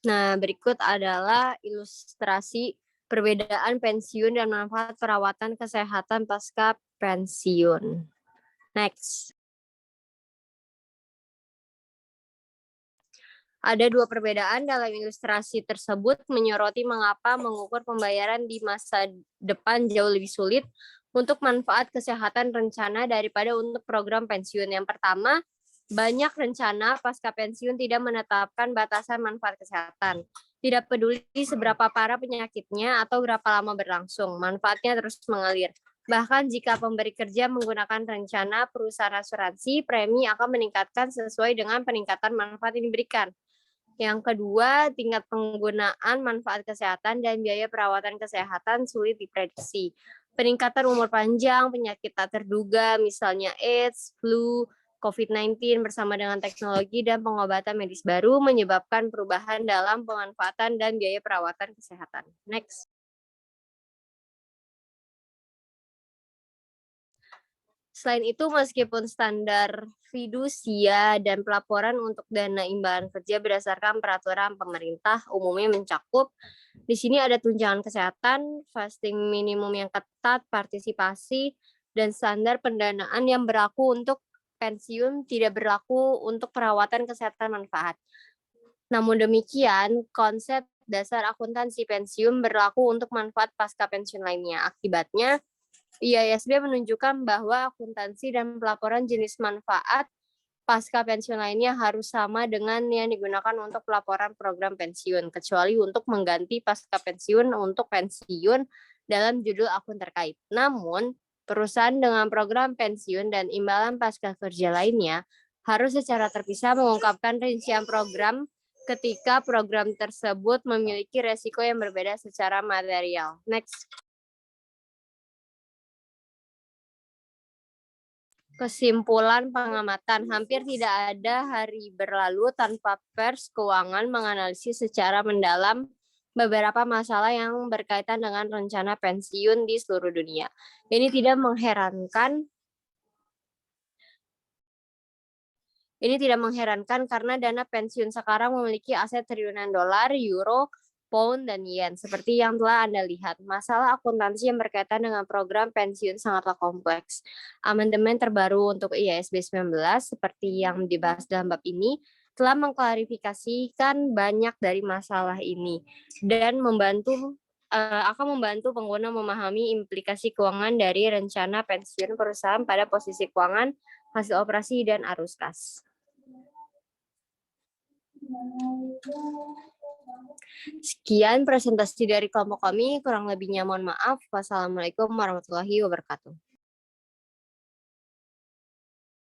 Nah, berikut adalah ilustrasi perbedaan pensiun dan manfaat perawatan kesehatan pasca pensiun. Next. Ada dua perbedaan dalam ilustrasi tersebut menyoroti mengapa mengukur pembayaran di masa depan jauh lebih sulit untuk manfaat kesehatan rencana daripada untuk program pensiun. Yang pertama, banyak rencana pasca pensiun tidak menetapkan batasan manfaat kesehatan. Tidak peduli seberapa parah penyakitnya atau berapa lama berlangsung, manfaatnya terus mengalir. Bahkan jika pemberi kerja menggunakan rencana perusahaan asuransi, premi akan meningkatkan sesuai dengan peningkatan manfaat yang diberikan. Yang kedua, tingkat penggunaan manfaat kesehatan dan biaya perawatan kesehatan sulit diprediksi. Peningkatan umur panjang, penyakit tak terduga, misalnya AIDS, flu, COVID-19 bersama dengan teknologi dan pengobatan medis baru menyebabkan perubahan dalam pemanfaatan dan biaya perawatan kesehatan. Next. Selain itu, meskipun standar fidusia dan pelaporan untuk dana imbalan kerja berdasarkan peraturan pemerintah umumnya mencakup, di sini ada tunjangan kesehatan, fasting minimum yang ketat, partisipasi, dan standar pendanaan yang berlaku untuk pensiun tidak berlaku untuk perawatan kesehatan manfaat. Namun demikian, konsep dasar akuntansi pensiun berlaku untuk manfaat pasca pensiun lainnya. Akibatnya, IASB menunjukkan bahwa akuntansi dan pelaporan jenis manfaat pasca pensiun lainnya harus sama dengan yang digunakan untuk pelaporan program pensiun, kecuali untuk mengganti pasca pensiun untuk pensiun dalam judul akun terkait. Namun, perusahaan dengan program pensiun dan imbalan pasca kerja lainnya harus secara terpisah mengungkapkan rincian program ketika program tersebut memiliki resiko yang berbeda secara material. Next. Kesimpulan pengamatan, hampir tidak ada hari berlalu tanpa pers keuangan menganalisis secara mendalam beberapa masalah yang berkaitan dengan rencana pensiun di seluruh dunia. Ini tidak mengherankan karena dana pensiun sekarang memiliki aset triliunan dolar, euro, pound, dan yen. Seperti yang telah Anda lihat, masalah akuntansi yang berkaitan dengan program pensiun sangatlah kompleks. Amandemen terbaru untuk IASB 19, seperti yang dibahas dalam bab ini, telah mengklarifikasikan banyak dari masalah ini dan akan membantu pengguna memahami implikasi keuangan dari rencana pensiun perusahaan pada posisi keuangan, hasil operasi, dan arus kas. Sekian presentasi dari kelompok kami, kurang lebihnya mohon maaf. Wassalamualaikum warahmatullahi wabarakatuh.